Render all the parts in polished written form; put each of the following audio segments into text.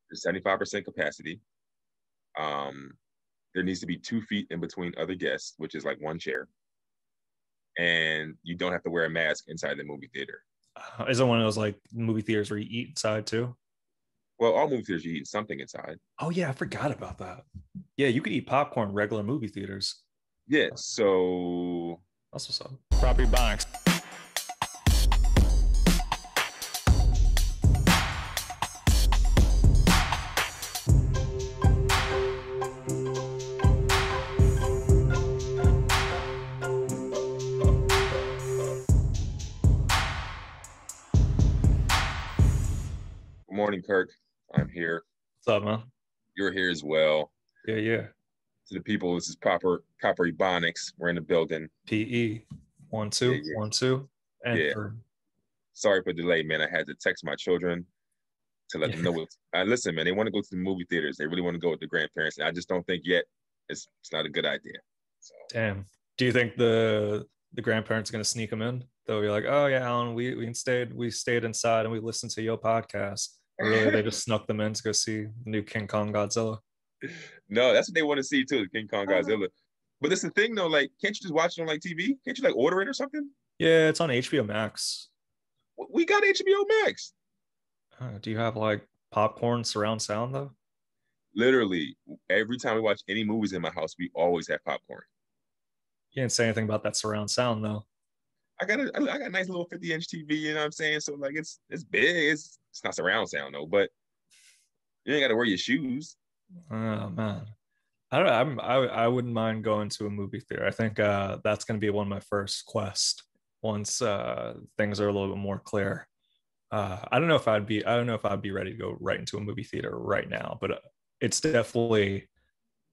There's 75% capacity. Um, there needs to be 2 feet in between other guests, which is like one chair. And you don't have to wear a mask inside the movie theater. Is it one of those like movie theaters where you eat inside too? Well, all movie theaters, you eat something inside. Oh yeah, I forgot about that. Yeah, you could eat popcorn regular movie theaters. Yeah, so That's what's up. Property Ebonics. good morning, Kirk. I'm here. What's up, man? You're here as well. Yeah, yeah. To the people, this is proper Ebonics. We're in the building. PE. One, Yeah, two, yeah, 1, 2. And yeah. for Sorry for the delay, man. I had to text my children to let them know what. Listen, man, they want to go to the movie theaters. They really want to go with the grandparents. And I just don't think yet it's not a good idea. So damn. Do you think the grandparents are gonna sneak them in? They'll be like, "Oh yeah, Alan, we stayed inside and we listened to your podcast." Or really, they just snuck them in to go see the new King Kong Godzilla. no, that's what they want to see too, King Kong Godzilla. But that's the thing though, like, can't you just watch it on like TV? Can't you like order it or something? Yeah, it's on HBO Max. We got HBO Max. Do you have like popcorn surround sound though? Literally, every time we watch any movies in my house, we always have popcorn. You didn't say anything about that surround sound though. I got a nice little 50-inch TV, you know what I'm saying? So like it's big. It's not surround sound though, but you ain't gotta wear your shoes. Oh man. I don't I wouldn't mind going to a movie theater. I think that's gonna be one of my first quests once things are a little bit more clear. I don't know if I'd be ready to go right into a movie theater right now, but it's definitely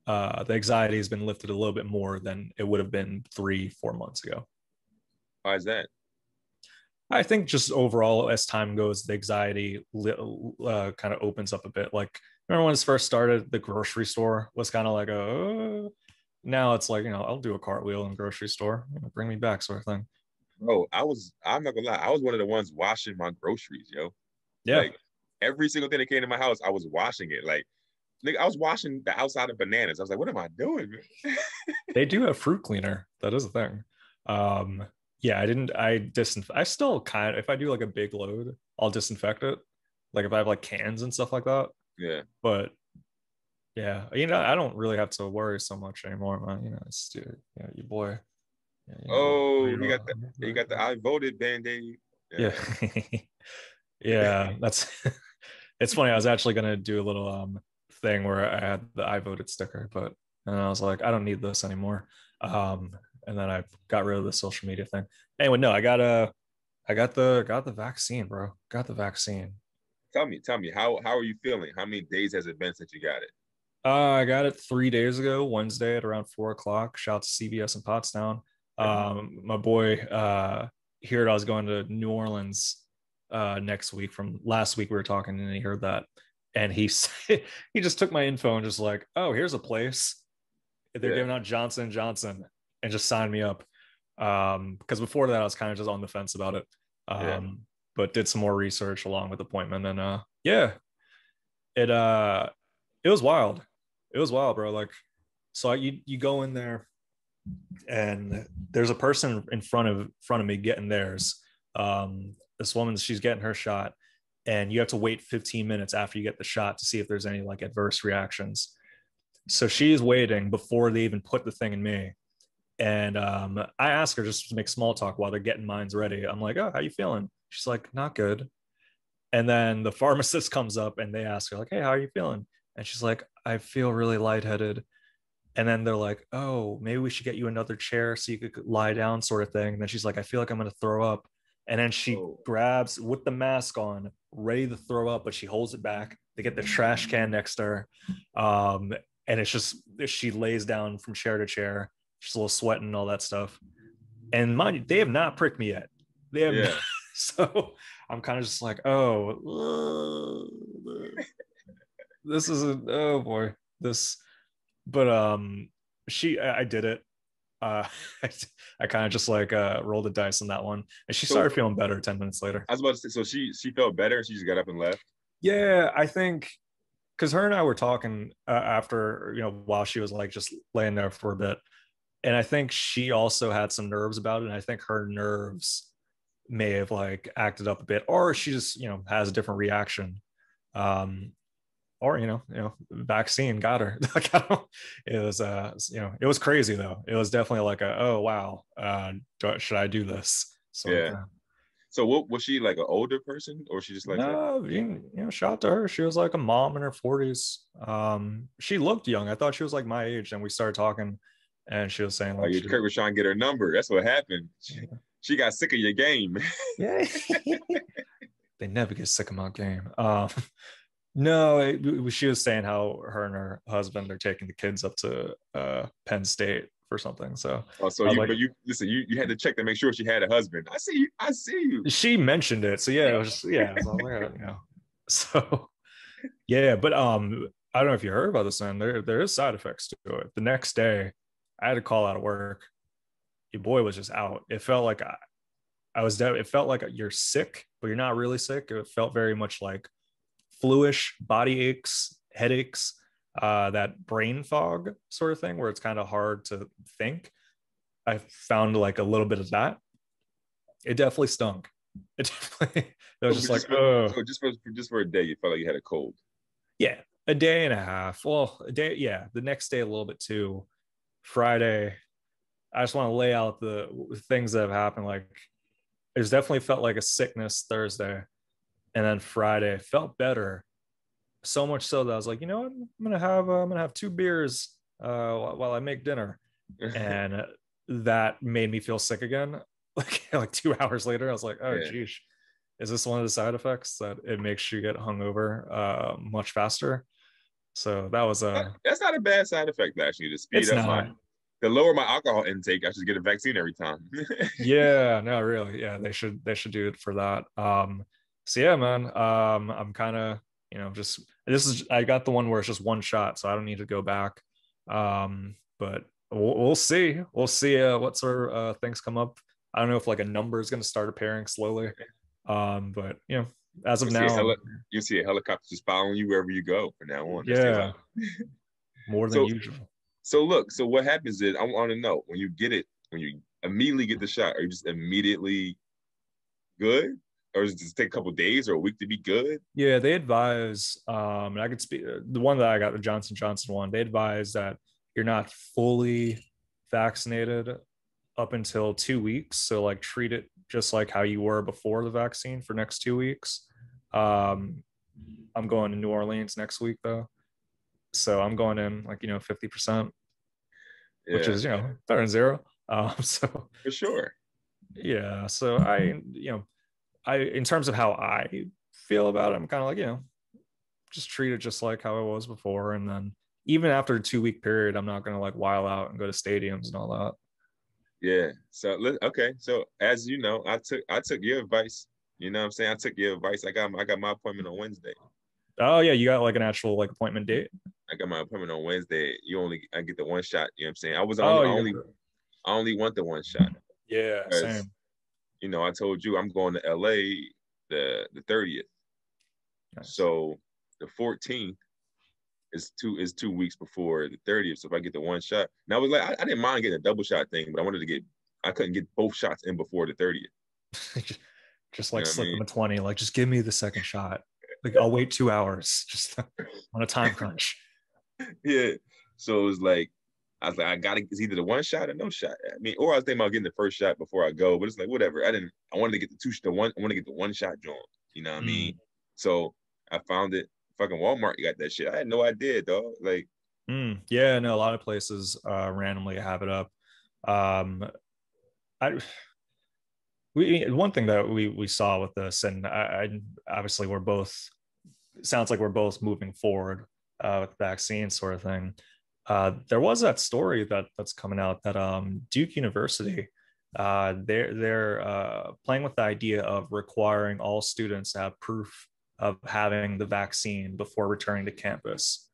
the anxiety has been lifted a little bit more than it would have been 3, 4 months ago. Why is that? I think just overall, as time goes, the anxiety kind of opens up a bit. Like, remember when it first started, the grocery store was kind of like now it's like, I'll do a cartwheel in the grocery store, bring me back sort of thing. Bro, I'm not gonna lie, I was one of the ones washing my groceries, yo. Yeah, Like every single thing that came to my house, I was washing it. Like, nigga, I was washing the outside of bananas. I was like, what am I doing, man? they do have fruit cleaner. That is a thing. Yeah, I still kind of, if I do like a big load, I'll disinfect it. Like if I have like cans and stuff like that. Yeah. But yeah, I don't really have to worry so much anymore, man. It's your boy. Yeah, Oh, you got the I voted band-aid. Yeah. Yeah. Yeah, that's it's funny. I was actually gonna do a little thing where I had the I voted sticker, but and I was like, I don't need this anymore. And then I got rid of the social media thing. Anyway, no, I got the vaccine, bro. Got the vaccine. Tell me, how are you feeling? How many days has it been since you got it? I got it 3 days ago, Wednesday at around 4 o'clock. Shout out to CVS in Pottstown. My boy heard I was going to New Orleans next week. From last week we were talking, and he heard that, and he he just took my info and just like, oh, here's a place. They're giving out Johnson & Johnson, and just signed me up. Because before that I was kind of just on the fence about it. Yeah. But did some more research along with the appointment, and yeah, it was wild. It was wild, bro. Like, so you go in there, and there's a person in front of me getting theirs. This woman, she's getting her shot, and you have to wait 15 minutes after you get the shot to see if there's any like adverse reactions. So she's waiting before they even put the thing in me. And I ask her just to make small talk while they're getting mines ready. I'm like, oh, how you feeling? She's like, not good. And then the pharmacist comes up and they ask her, like, hey, how are you feeling? And she's like, I feel really lightheaded. And then they're like, oh, maybe we should get you another chair so you could lie down, sort of thing. And then she's like, I feel like I'm going to throw up. And then she Oh. grabs with the mask on, ready to throw up, but she holds it back. They get the trash can next to her. And it's just, she lays down from chair to chair. She's a little sweating and all that stuff. And mind you, they have not pricked me yet. They have not. So I'm kind of just like, oh, this isn't, oh boy, this. But I did it. I kind of just like rolled the dice on that one, and she started feeling better 10 minutes later. I was about to say, so she felt better. She just got up and left. Yeah, I think because her and I were talking after, while she was like just laying there for a bit, and I think she also had some nerves about it, and I think her nerves may have like acted up a bit, or she just has a different reaction. Um, or vaccine got her. Like, it was it was crazy though. It was definitely like a, oh wow, should I do this sort of Yeah. thing. So what was she, like an older person, or she just like a? No, shout out to her. She was like a mom in her 40s. She looked young. I thought she was like my age, and we started talking, and she was saying Oh, like your Kirk was trying to get her number. That's what happened. She got sick of your game. yeah. They never get sick of my game. No, she was saying how her and her husband are taking the kids up to Penn State for something. So Oh, so I was you, like, but you listen. You had to check to make sure she had a husband. I see you. I see you. she mentioned it. So yeah, it was just, yeah. So, so yeah, but I don't know if you heard about this, and there is side effects to it. The next day, I had to call out of work. Your boy was just out. It felt like I was dead. It felt like you're sick, but you're not really sick. It felt very much like fluish, body aches, headaches, that brain fog sort of thing, where it's kind of hard to think. I found like a little bit of that. It definitely stunk. It definitely. It was So just like, so just for a day, you felt like you had a cold. yeah, a day and a half. Well, a day, yeah. The next day, a little bit too. Friday, I just want to lay out the things that have happened. Like, it's definitely felt like a sickness Thursday, and then Friday felt better. So much so that I was like, you know what, I'm gonna have 2 beers while I make dinner, and that made me feel sick again. Like 2 hours later, I was like, oh Yeah. geez, is this one of the side effects that it makes you get hungover much faster? So that was That's not a bad side effect, actually. To speed it's up not. to lower my alcohol intake, I should get a vaccine every time. Yeah, no, really. Yeah, they should do it for that. So yeah, man. I'm kind of, just this is I got the one where it's just one shot, so I don't need to go back. But we'll see. We'll see what sort of things come up. I don't know if like a number is going to start appearing slowly. But as of You'll see a now, you'll see a helicopter just following you wherever you go from now on. That's the yeah, more than so usual. so look, so what happens is I want to know when you get it, when you immediately get the shot, are you just immediately good? Or does it just take a couple days or a week to be good? Yeah, they advise, and I could speak the one that I got, the Johnson one, they advise that you're not fully vaccinated up until 2 weeks. So like treat it just like how you were before the vaccine for next 2 weeks. Um, I'm going to New Orleans next week though. So I'm going in like, 50%, which Yeah, is, better than zero. So for sure. yeah, so I in terms of how I feel about it, I'm kind of like, just treat it just like how it was before. And then even after a 2 week period, I'm not gonna like while out and go to stadiums and all that. Yeah. So okay. So as you know, I took your advice. You know what I'm saying? I took your advice. I got my appointment on Wednesday. Oh yeah, you got like an actual like appointment date. I got my appointment on Wednesday. I get the one shot. You know what I'm saying? I was Oh, only you got I only want the one shot yeah, because same. I told you I'm going to LA the 30th. Nice. So the 14th is 2 weeks before the 30th. So if I get the one shot, and I was like, I didn't mind getting a double shot thing, but I couldn't get both shots in before the 30th. Just You like know what I slip mean? them a 20, like just give me the second shot. Like I'll wait 2 hours just on a time crunch. Yeah. So it was like, I was like, it's either the one shot or no shot. I mean, or I was thinking about getting the first shot before I go, but it's like, whatever. I wanted to get I want to get the one shot joint. You know what I mean? Mm. So I found it. Fucking Walmart got that shit. I had no idea, dog. Like, Yeah, no, a lot of places randomly have it up. Um, I we one thing that we saw with this, and I obviously we're both, it sounds like we're both moving forward with the vaccine sort of thing. There was that story that's coming out that Duke University, they're playing with the idea of requiring all students to have proof of having the vaccine before returning to campus.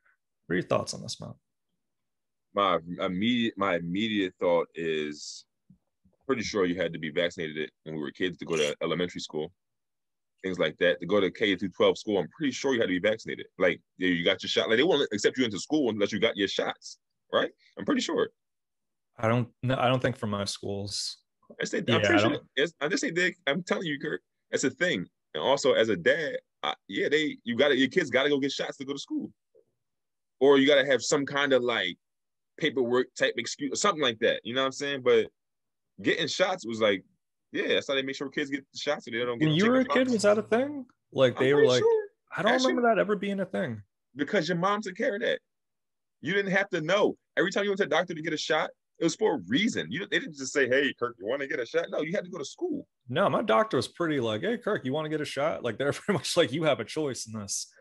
What are your thoughts on this, Matt? my immediate thought is pretty sure you had to be vaccinated when we were kids to go to elementary school. things like that. To go to K through 12 school, I'm pretty sure you had to be vaccinated. Like, yeah, you got your shot. Like, they won't accept you into school unless you got your shots, right? I'm pretty sure. I don't know. I don't think for most schools. I'm Yeah, pretty I sure. don't. I just say, Dick. I'm telling you, Kirk, it's a thing. And also, as a dad, yeah, your kids got to go get shots to go to school, or you got to have some kind of like paperwork type excuse or something like that. You know what I'm saying? But getting shots was like, yeah, that's how they make sure kids get the shots so they don't When get you were chicken a kid, pox. was that a thing? Like I'm they were pretty like, sure. I don't Actually, remember that ever being a thing. because your mom took care of that. You didn't have to know. Every time you went to the doctor to get a shot, it was for a reason. They didn't just say, "Hey, Kirk, you want to get a shot?" No, you had to go to school. No, my doctor was pretty like, "Hey, Kirk, you want to get a shot?" Like they're pretty much like, "You have a choice in this."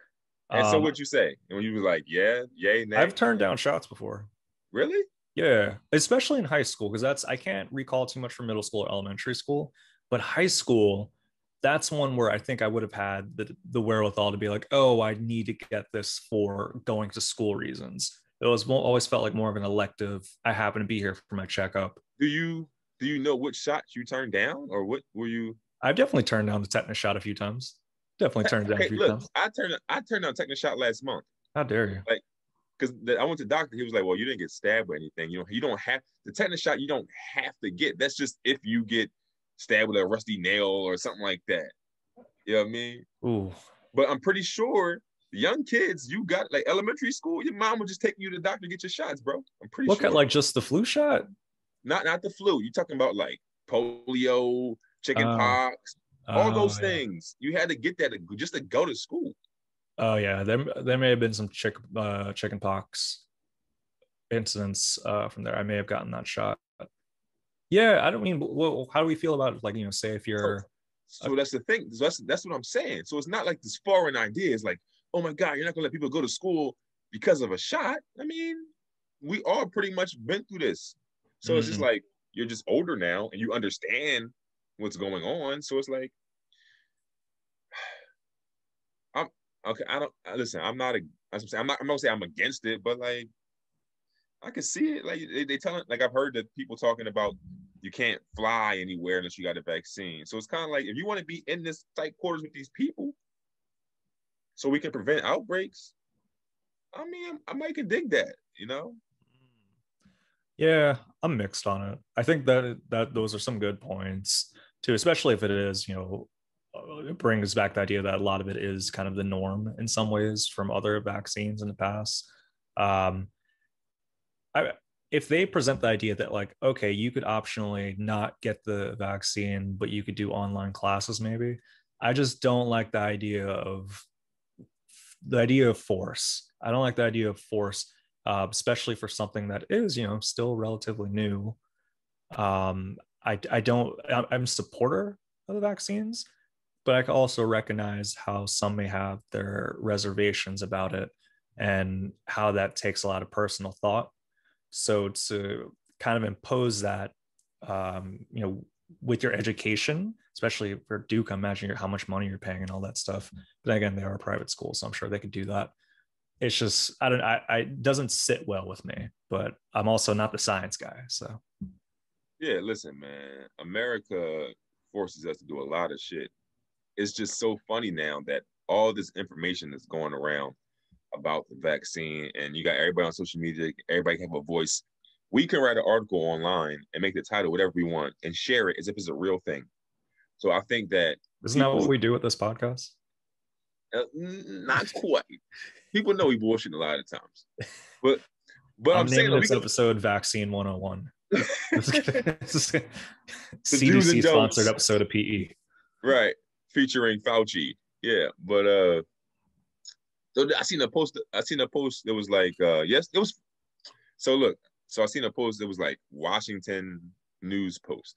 And so what'd you say? And when you was like, "Yeah, yay, nay." I've turned down shots before. Really? Yeah, especially in high school, because I can't recall too much from middle school or elementary school, but high school, that's one where I think I would have had the wherewithal to be like, oh, I need to get this for going to school reasons. It was always felt like more of an elective. I happen to be here for my checkup. Do you know which shots you turned down, or what were you? I've definitely turned down the tetanus shot a few times. Definitely turned it down a Okay, few look, times. I turned down tetanus shot last month. How dare you? Like, because I went to the doctor, he was like, "Well, you didn't get stabbed or anything. You don't have the tetanus shot. You don't have to get. That's just if you get stabbed with a rusty nail or something like that. You know what I mean? Ooh. But I'm pretty sure young kids, you got like elementary school, your mom would just take you to the doctor to get your shots, bro. I'm pretty Look sure. at like just the flu shot. Not the flu. You're talking about like polio, chicken pox, all those things. You had to get that just to go to school. Oh yeah, there may have been some chicken pox incidents from there. I may have gotten that shot. Yeah, I don't mean. Well, how do we feel about like say if you're? So that's the thing. So that's what I'm saying. So it's not like this foreign idea. It's like, oh my God, you're not gonna let people go to school because of a shot. I mean, we all pretty much been through this. So it's just like you're just older now and you understand what's going on. So it's like, I'm okay. I don't listen. I'm not. I'm not gonna say I'm against it, but like, I can see it. Like they telling. Like I've heard that people talking about you can't fly anywhere unless you got a vaccine. So it's kind of like if you want to be in this tight quarters with these people, so we can prevent outbreaks. I mean, I might can dig that. Yeah, I'm mixed on it. I think that those are some good points too, especially if it is, it brings back the idea that a lot of it is kind of the norm in some ways from other vaccines in the past. If they present the idea that like, okay, you could optionally not get the vaccine, but you could do online classes, maybe. I just don't like the idea of force. I don't like the idea of force. Especially for something that is, still relatively new. I'm a supporter of the vaccines, but I can also recognize how some may have their reservations about it and how that takes a lot of personal thought. So to kind of impose that, with your education, especially for Duke, I imagine how much money you're paying and all that stuff. But again, they are a private school, so I'm sure they could do that. It's just it doesn't sit well with me, but I'm also not the science guy. So yeah, listen, man, America forces us to do a lot of shit. It's just so funny now that all this information is going around about the vaccine and you got everybody on social media, everybody have a voice. We can write an article online and make the title whatever we want and share it as if it's a real thing. So I think that isn't that what we do with this podcast? Not quite. People know we bullshit a lot of times, but I'm saying this episode Vaccine 101. CDC sponsored episode of PE, right? Featuring Fauci. Yeah, but so I seen a post that was like yes, it was. So look, so I seen a post that was like Washington News Post.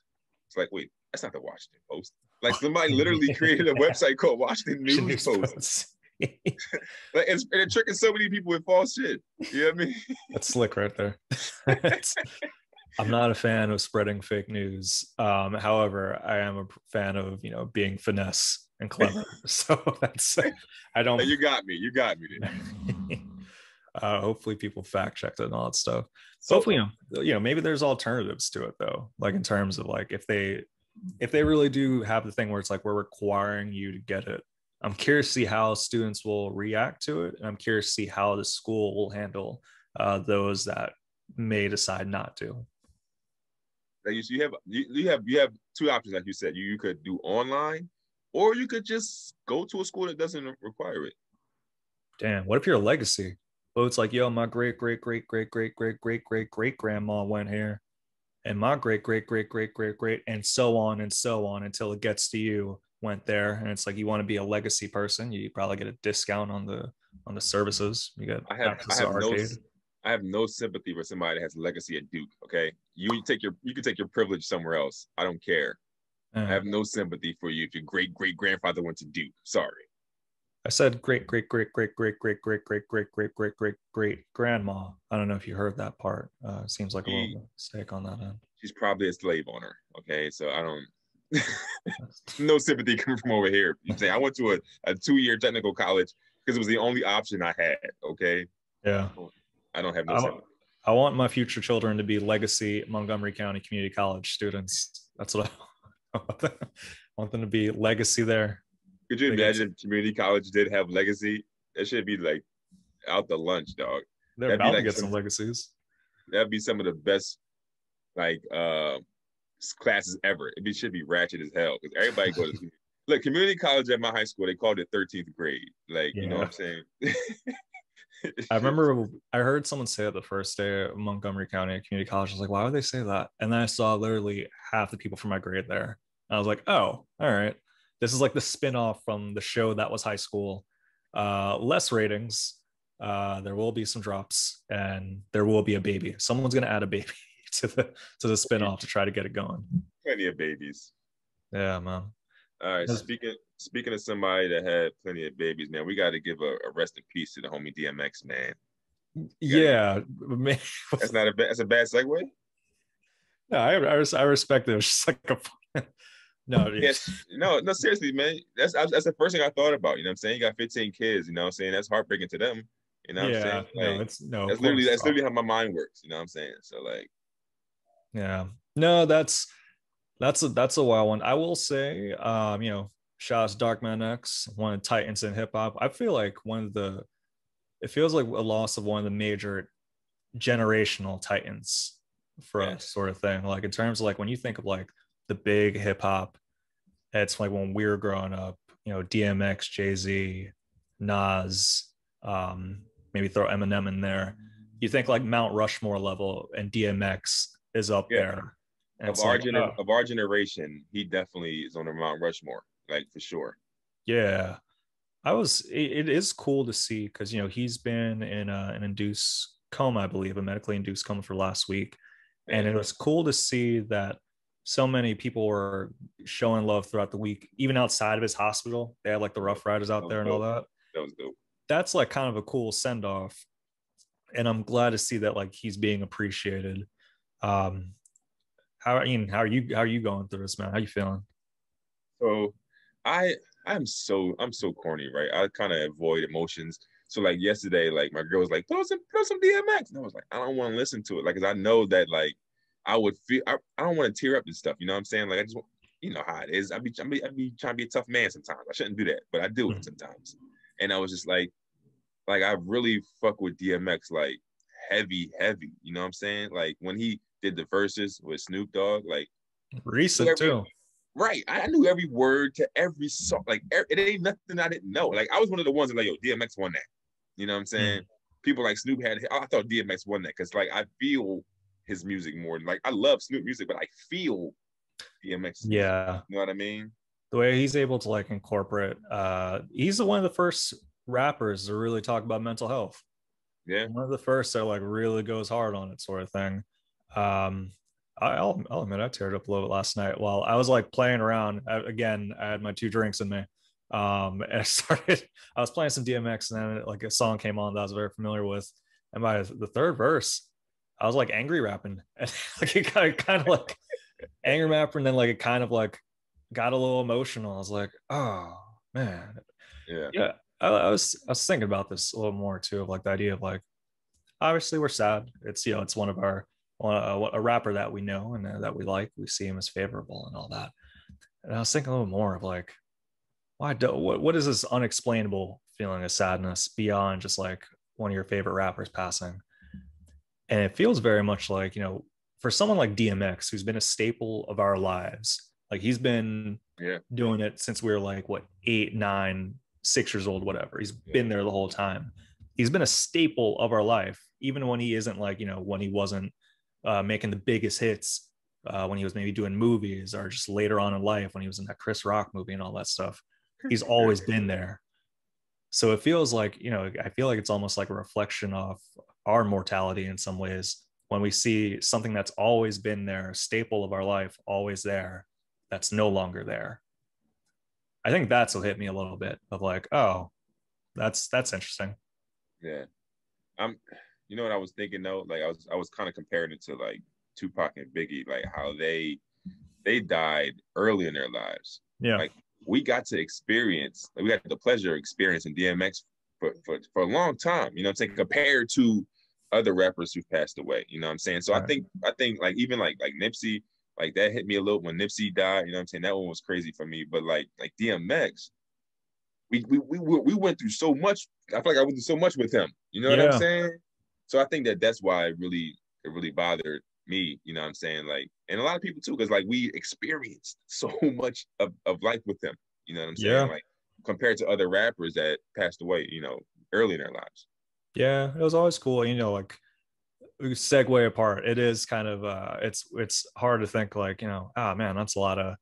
It's like, wait, that's not the Washington Post. Like somebody literally created a website called Washington News Post. Like, and they're tricking so many people with false shit. You know what I mean? That's slick right there. I'm not a fan of spreading fake news. However, I am a fan of being finesse and clever. So that's I don't. You got me. Hopefully, people fact checked it and all that stuff. So hopefully, maybe there's alternatives to it though. Like in terms of like if they if they really do have the thing where it's like we're requiring you to get it, I'm curious to see how students will react to it, and I'm curious to see how the school will handle those that may decide not to. Like you have two options, like you said. You could do online, or you could just go to a school that doesn't require it. Damn, what if you're a legacy? Well, it's like, yo, my great great great great great great great great great grandma went here, and my great great great great great great, and so on until it gets to you went there, and it's like you want to be a legacy person, you probably get a discount on the services. You get I have I access to have no arcade. I have no sympathy for somebody that has a legacy at Duke. Okay, you can take your privilege somewhere else. I don't care. I Yeah. have no sympathy for you if your great great grandfather went to Duke. Sorry. I said great great great great great great great great great great great great great grandma. I don't know if you heard that part. Seems like a She little mistake on that end. she's probably a slave owner. Okay, so I don't. No sympathy coming from over here. You say I went to a 2-year technical college because it was the only option I had. Okay, Yeah. I don't have no I, sympathy. I want my future children to be legacy Montgomery County Community College students. That's what I want them, I want them to be legacy there. Could you They get imagine if community college did have legacy? That should be like out the lunch, dog. they're That'd be about to like get some legacies. that'd be some of the best like classes ever. Should be ratchet as hell because everybody goes. Look, community college at my high school, they called it 13th grade. Like, you know what Yeah. I'm saying? I remember I heard someone say it the first day at Montgomery County Community College. I was like, why would they say that? And then I saw literally half the people from my grade there. And I was like, oh, all right. This is like the spin-off from the show that was high school. Less ratings. There will be some drops and there will be a baby. Someone's gonna add a baby to the spin-off to try to get it going. Plenty of babies. Yeah, man. All right. Speaking of somebody that had plenty of babies, man, we got to give a rest in peace to the homie DMX, man. Yeah, man. That's a bad segue. No, I respect it. It was just like a no, Yes, no, seriously, man. That's the first thing I thought about. You know what I'm saying? You got 15 kids. You know what I'm saying? That's heartbreaking to them. You know what I'm yeah, saying? no, Like it's no, of that's course. literally how my mind works. You know what I'm saying? So like, Yeah, no, that's a wild one. I will say, shout out to Darkman X, one of the titans in hip hop. I feel like it feels like a loss of one of the major generational titans for us, sort of thing. Like in terms of like when you think of like the big hip hop, it's like when we were growing up, DMX, Jay-Z, Nas, maybe throw Eminem in there. You think like Mount Rushmore level, and DMX is up yeah, there. And it's like, of our generation, he definitely is on the Mount Rushmore, like for sure. yeah, it is cool to see because he's been in an induced coma, I believe, a medically induced coma for last week, and it was cool to see that so many people were showing love throughout the week, even outside of his hospital. They had like the Rough Riders out there and all that. That was dope. That's like kind of a cool send off, and I'm glad to see that like he's being appreciated. Um, how are you going through this, man? How you feeling? So I I'm so corny, right? I kind of avoid emotions. So like yesterday, like my girl was like, throw some DMX. And I was like, I don't want to listen to it. Like, cause I know that like I would feel I don't want to tear up and stuff. You know what I'm saying? Like I just want, you know how it is. I'd be trying to be a tough man sometimes. I shouldn't do that, but I do it sometimes. And I was just like I really fuck with DMX like heavy. You know what I'm saying? Like when he did the verses with Snoop Dogg, like recent too. Right. I knew every word to every song. Like, it ain't nothing I didn't know. Like, I was one of the ones that, like, yo, DMX won that. You know what I'm saying? People like Snoop I thought DMX won that because, like, I feel his music more. Like, I love Snoop music, but I feel DMX. Yeah. You know what I mean? The way he's able to, like, incorporate, he's one of the first rappers to really talk about mental health. Yeah. One of the first that, like, really goes hard on it, sort of thing. I'll admit I teared up a little bit last night while I was like playing around. Again, I had my 2 drinks in me. And I was playing some DMX, and then like a song came on that I was very familiar with. And by the third verse, I was like angry rapping. And like it kind of like angry rapping, and then like it kind of like got a little emotional. I was like, oh man. Yeah. I was thinking about this a little more too, of like the idea of like, obviously we're sad. It's it's one of our a rapper that we know and that we like. We see him as favorable and all that. And I was thinking a little more of like, what is this unexplainable feeling of sadness beyond just like one of your favorite rappers passing? And it feels very much like, for someone like DMX, who's been a staple of our lives, like he's been Yeah. doing it since we were like, what, 8, 9, 6 years old, whatever. He's been there the whole time. He's been a staple of our life, even when he isn't like, when he wasn't making the biggest hits, when he was maybe doing movies or just later on in life when he was in that Chris Rock movie and all that stuff. He's always been there. So it feels like, I feel like it's almost like a reflection of our mortality in some ways when we see something that's always been there, a staple of our life, always there, that's no longer there. I think that's what hit me a little bit of like, oh, that's interesting. Yeah. I'm you know what I was thinking though? Like I was kind of comparing it to like Tupac and Biggie, like how they died early in their lives. Yeah. Like we got to experience, like, we got the pleasure of experiencing DMX for a long time, compared to other rappers who passed away. You know what I'm saying? So Right. I think like even like Nipsey, like that hit me a little when Nipsey died. You know what I'm saying? That one was crazy for me. But like DMX, we went through so much. I feel like I went through so much with him. You know what I'm Yeah. saying? So I think that's why it really bothered me. You know what I'm saying? Like, and a lot of people too, because like we experienced so much of life with him. You know what I'm saying? Yeah. Like compared to other rappers that passed away, early in their lives. Yeah. It was always cool. Like segue apart. It is kind of it's hard to think like, oh man, that's a lot of,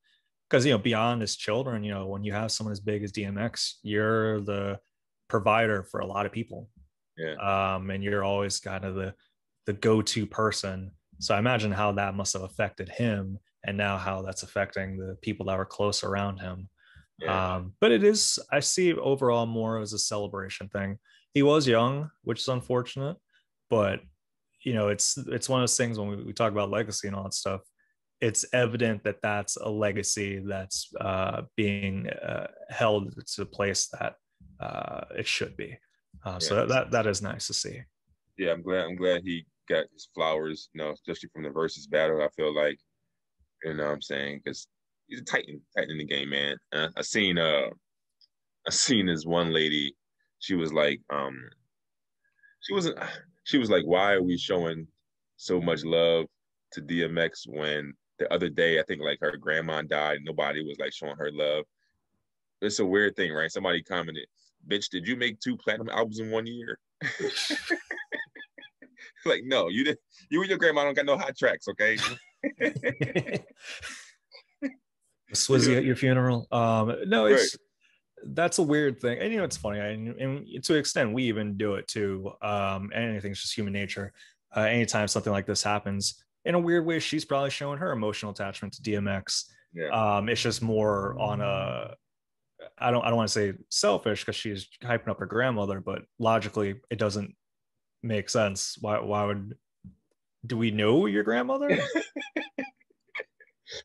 because beyond his children, when you have someone as big as DMX, you're the provider for a lot of people. Yeah. And you're always kind of the go-to person. So I imagine how that must have affected him, and now how that's affecting the people that were close around him. Yeah. But it is, I see overall more as a celebration thing. He was young, which is unfortunate, but it's one of those things when we talk about legacy and all that stuff. It's evident that that's a legacy that's being held to the place that it should be. Yeah. So that is nice to see. Yeah, I'm glad he got his flowers, especially from the versus battle. I feel like, what I'm saying, because he's a titan in the game, man. I seen this one lady, she was like, she wasn't she was like, why are we showing so much love to DMX when the other day I think like her grandma died, nobody was like showing her love. It's a weird thing, right? Somebody commented, bitch, did you make 2 platinum albums in 1 year? Like, no, you didn't. You and your grandma don't got no hot tracks, okay? Swizzy at your funeral. No, Right. that's a weird thing. And it's funny. And to an extent, we even do it too. Anything's just human nature. Anytime something like this happens, in a weird way, she's probably showing her emotional attachment to DMX. Yeah. It's just more on a, I don't want to say selfish because she's hyping up her grandmother, but logically it doesn't make sense. Why would, do we know your grandmother? If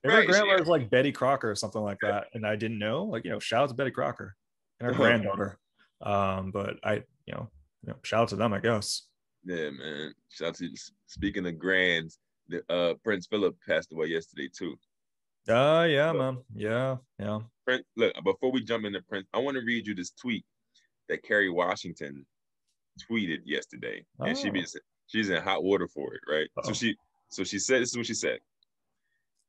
her Right. grandmother was like Betty Crocker or something like that, and I didn't know, like, shout out to Betty Crocker and her granddaughter. But shout out to them, I guess. Yeah, man. Shout out to, speaking of grands, the Prince Philip passed away yesterday too. Yeah, Look, man. Yeah. Prince, look, before we jump into Prince, I want to read you this tweet that Kerry Washington tweeted yesterday, and Oh. she's in hot water for it, right? Uh-oh. So she said, this is what she said.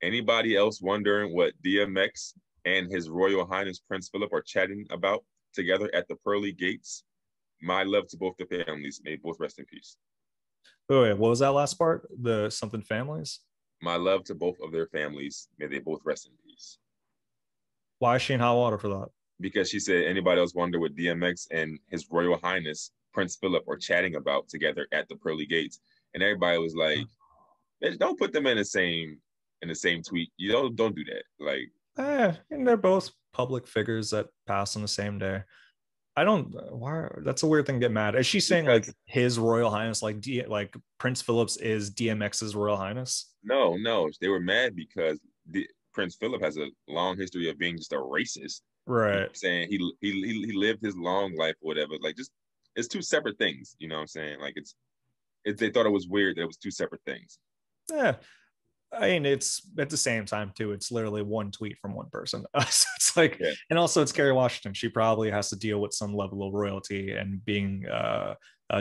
Anybody else wondering what DMX and His Royal Highness Prince Philip are chatting about together at the pearly gates? My love to both the families. May both rest in peace. Wait, what was that last part? The something families? My love to both of their families. May they both rest in peace. Why is she in hot water for that? Because she said, anybody else wonder what DMX and His Royal Highness Prince Philip are chatting about together at the pearly gates? And everybody was like, don't put them in the same tweet. You don't do that. Like, And they're both public figures that pass on the same day. I don't, why, that's a weird thing to get mad. Is she saying like His Royal Highness, like Prince Philip's is DMX's Royal Highness? No, they were mad because Prince Philip has a long history of being just a racist. Right. You know saying he lived his long life or whatever. Like, just, it's two separate things. You know what I'm saying? Like, it's they thought it was weird that it was two separate things. Yeah. I mean, it's at the same time too. It's literally one tweet from one person. So it's like, Yeah. and also it's Kerry Washington. She probably has to deal with some level of royalty and being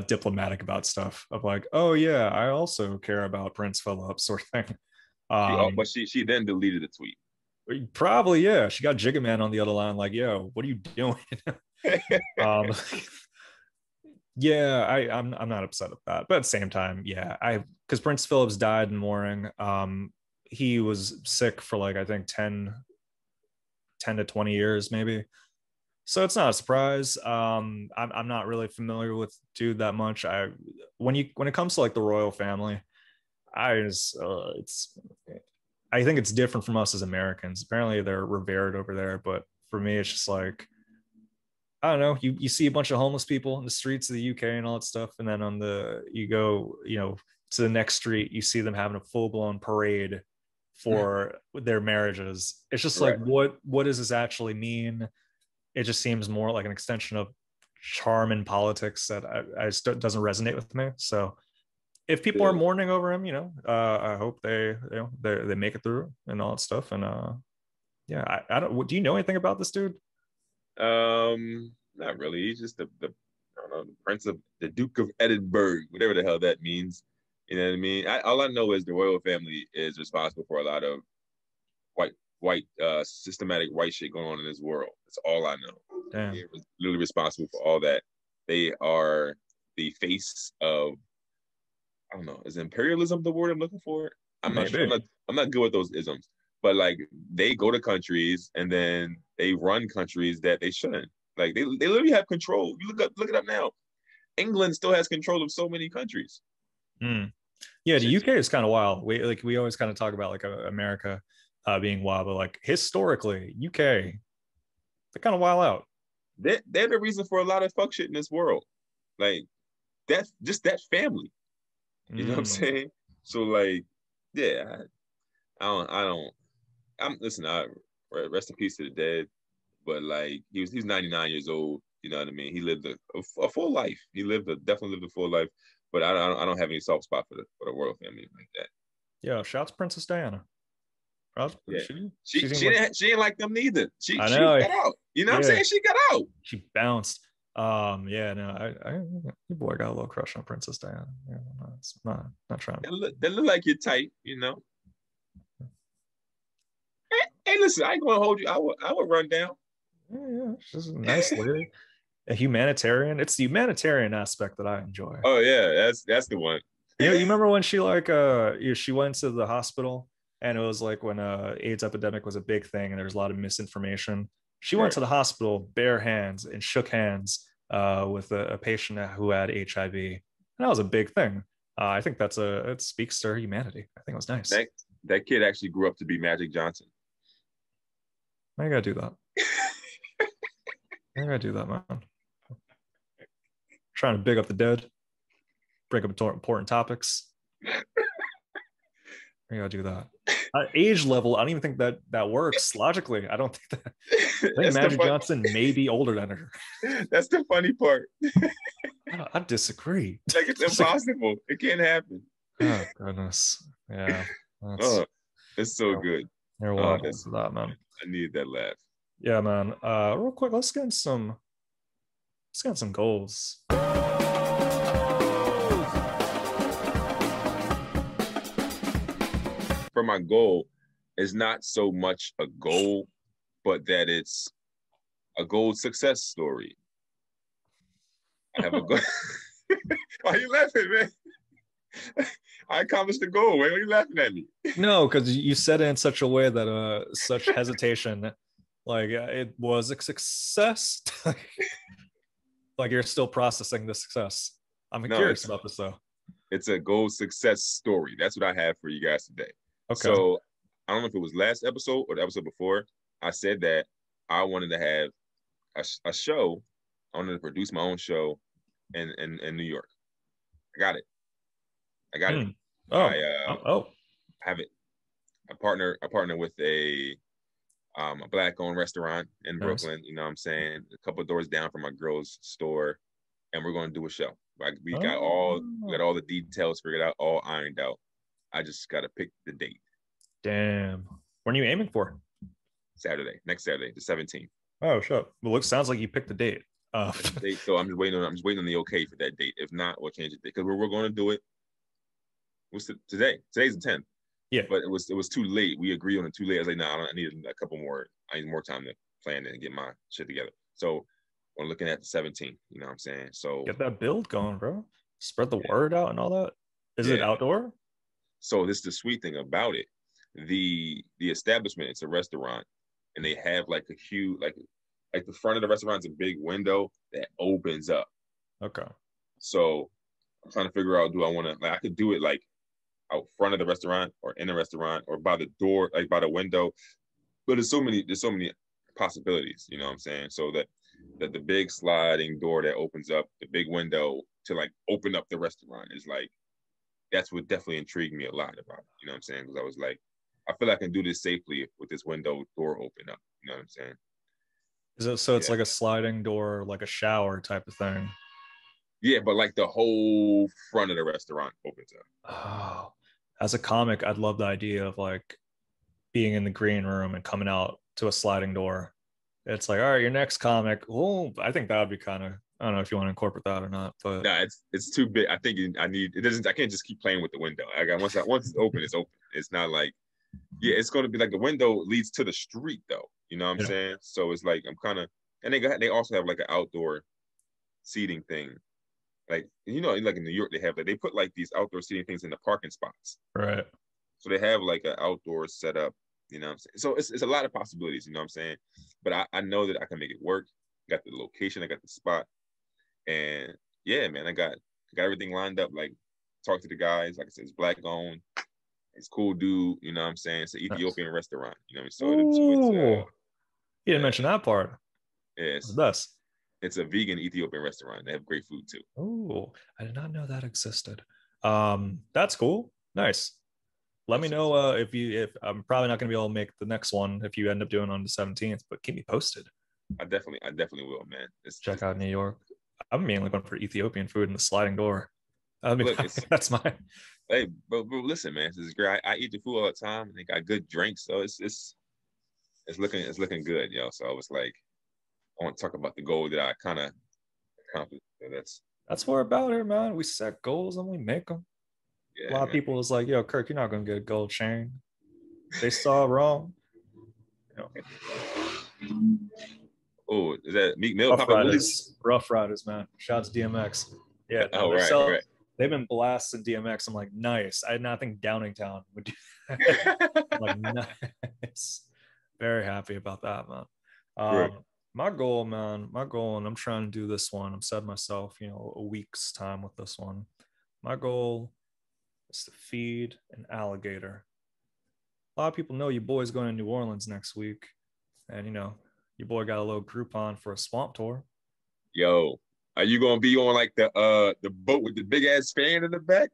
diplomatic about stuff of like, oh yeah, I also care about Prince Philip sort of thing. But she then deleted the tweet. Probably yeah. She got Jigga Man on the other line, like, yo, what are you doing? um, yeah, I'm not upset at that, but at the same time, yeah, because Prince Philip's died in mourning. He was sick for like I think 10 to 20 years maybe, so it's not a surprise. I'm not really familiar with dude that much. When it comes to like the royal family, it's I think it's different from us as Americans. Apparently they're revered over there, but for me it's just like, I don't know. You see a bunch of homeless people in the streets of the UK and all that stuff, and then you go, to the next street, you see them having a full blown parade for their marriages. It's just like, Right. what does this actually mean? It just seems more like an extension of charm in politics that I just doesn't resonate with me. So if people are Yeah. mourning over him, I hope they make it through and all that stuff. And yeah, I don't. Do you know anything about this dude? Not really. He's just the I don't know, the Prince of the Duke of Edinburgh, whatever the hell that means. You know what I mean? All I know is the royal family is responsible for a lot of systematic white shit going on in this world. That's all I know. Damn. They're literally responsible for all that. They are the face of, I don't know, is imperialism the word I'm looking for? I'm not sure. I'm not good with those isms. But like they go to countries and then they run countries that they shouldn't. Like they literally have control. You look it up now. England still has control of so many countries. Mm. Yeah, the UK is kind of wild. We always kind of talk about like America being wild, but like historically, UK, they're kind of wild out. They're the reason for a lot of fuck shit in this world. Like that's just that family. You know what I'm saying? So like, yeah, listen, rest in peace to the dead. But like he's 99 years old. You know what I mean? He lived a full life. He definitely lived a full life. But I don't have any soft spot for the royal family like that. Yeah, shouts Princess Diana. Yeah. She didn't like them neither. She got out. You know what I'm saying? She got out. She bounced. Yeah, no, your boy got a little crush on Princess Diana. Yeah, no, it's not trying. They look like you're tight, Hey, listen, I ain't gonna hold you. I would run down. Yeah, she's a nice lady. A humanitarian. It's the humanitarian aspect that I enjoy. Oh yeah, that's the one. You remember when she she went to the hospital and it was like when AIDS epidemic was a big thing and there was a lot of misinformation. She went to the hospital bare hands and shook hands with a patient who had HIV. And that was a big thing. I think it speaks to her humanity. I think it was nice. That kid actually grew up to be Magic Johnson. I gotta do that. I gotta do that, man. Trying to big up the dead, bring up important topics. I gotta do that. Age level, I don't even think that works logically. I don't think that. I think Magic Johnson may be older than her. That's the funny part. I disagree. Like it's impossible. It can't happen. Oh goodness. Yeah. It's so good. You're welcome for that, man. I needed that laugh. Yeah, man. Real quick, let's get some goals. For my goal is not so much a goal, but that it's a goal success story. I have a goal. Why are you laughing, man? I accomplished the goal. Why are you laughing at me? No, because you said it in such a way that such hesitation, like it was a success. Like you're still processing the success. I'm curious about this though. It's a goal success story. That's what I have for you guys today. Okay. So I don't know if it was last episode or the episode before. I said that I wanted to have a show. I wanted to produce my own show in New York. I got it. Oh. I have it. I partner with a black-owned restaurant in Brooklyn. You know what I'm saying? A couple of doors down from my girl's store, and we're going to do a show. Like we got all the details figured out, all ironed out. I just got to pick the date. Damn. When are you aiming for? Saturday, next Saturday, the 17th. Oh, shut. Well, sounds like you picked the date. So I'm just waiting on the okay for that date. If not, we'll change it because we're going to do it. What's today? Today's the 10th. Yeah. But it was too late. We agreed on it too late. I was like, I need a couple more. I need more time to plan and get my shit together. So we're looking at the 17th. You know what I'm saying? So get that build going, bro. Spread the word out and all that. Is it outdoor? So this is the sweet thing about it. The establishment, it's a restaurant, and they have like a huge like the front of the restaurant's a big window that opens up. Okay. So I'm trying to figure out, do I want to, like, I could do it like out front of the restaurant or in the restaurant or by the door, like by the window. But there's so many possibilities, you know what I'm saying? So that the big sliding door that opens up, the big window to like open up the restaurant is like, that's what definitely intrigued me a lot about it, you know what I'm saying? Because I was like, I feel I can do this safely with this window door open up, you know what I'm saying? Is it so it's like a sliding door, like a shower type of thing? Yeah, but like the whole front of the restaurant opens up. Oh, as a comic, I'd love the idea of like being in the green room and coming out to a sliding door. It's like, all right, your next comic. Oh, I think that would be kind of, I don't know if you want to incorporate that or not, but nah, it's too big. I think I need it doesn't. I can't just keep playing with the window. I got once it's open, it's open. It's not like, yeah, it's going to be like the window leads to the street though. You know what I'm saying? So it's like I'm kind of, and they also have like an outdoor seating thing. Like, you know, like in New York, they have like, they put like these outdoor seating things in the parking spots. Right. So they have like an outdoor setup, you know what I'm saying? So it's a lot of possibilities, you know what I'm saying? But I know that I can make it work. I got the location, I got the spot. And yeah, man, I got everything lined up. Like, talk to the guys. Like I said, it's black owned. It's cool dude, you know what I'm saying? It's an Ethiopian restaurant, you know what I mean? You didn't mention that part. Yeah, it's the best. It's a vegan Ethiopian restaurant. They have great food too. Oh, I did not know that existed. That's cool. Nice. Let me know if I'm probably not going to be able to make the next one if you end up doing on the 17th, but keep me posted. I definitely will, man. Check out New York. I'm mainly going for Ethiopian food and the sliding door. I mean, look, that's my. Hey, but listen, man, this is great. I eat the food all the time, and they got good drinks, so it's looking good, yo. So I was like, I want to talk about the goal that I kind of accomplished. So that's what we're about here, man. We set goals and we make them. Yeah, a lot of people is like, yo, Kirk, you're not gonna get a gold chain. They saw wrong. You know. Oh, is that Meek Mill? Rough Riders, man. Shouts DMX. Yeah. Oh, right. They've been blasting DMX. I'm like, nice. I did not think Downingtown would do that. I'm like, nice. Very happy about that, man. Right. My goal, and I'm trying to do this one. I'm setting myself, a week's time with this one. My goal is to feed an alligator. A lot of people know your boy's going to New Orleans next week. And, your boy got a little Groupon for a swamp tour. Yo, are you going to be on like the boat with the big ass fan in the back?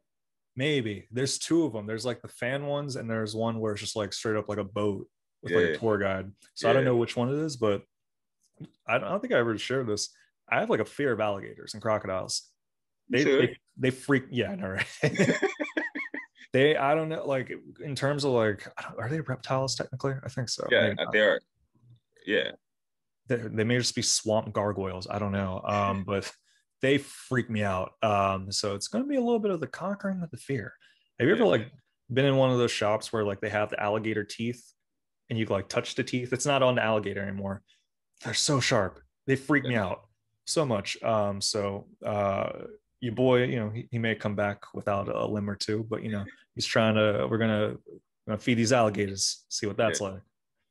Maybe. There's two of them. There's like the fan ones, and there's one where it's just like straight up like a boat with like a tour guide. So I don't know which one it is, but I don't think I ever shared this. I have like a fear of alligators and crocodiles. They freak. Yeah, I know, right? I don't know, like in terms of like, are they reptiles technically? I think so. Yeah, they are. Yeah. They may just be swamp gargoyles. I don't know. But they freak me out. So it's going to be a little bit of the conquering of the fear. Have you ever like been in one of those shops where like they have the alligator teeth and you like touch the teeth? It's not on the alligator anymore. They're so sharp. They freak me out so much. So your boy, he may come back without a limb or two, but he's trying to. We're gonna feed these alligators. See what that's like.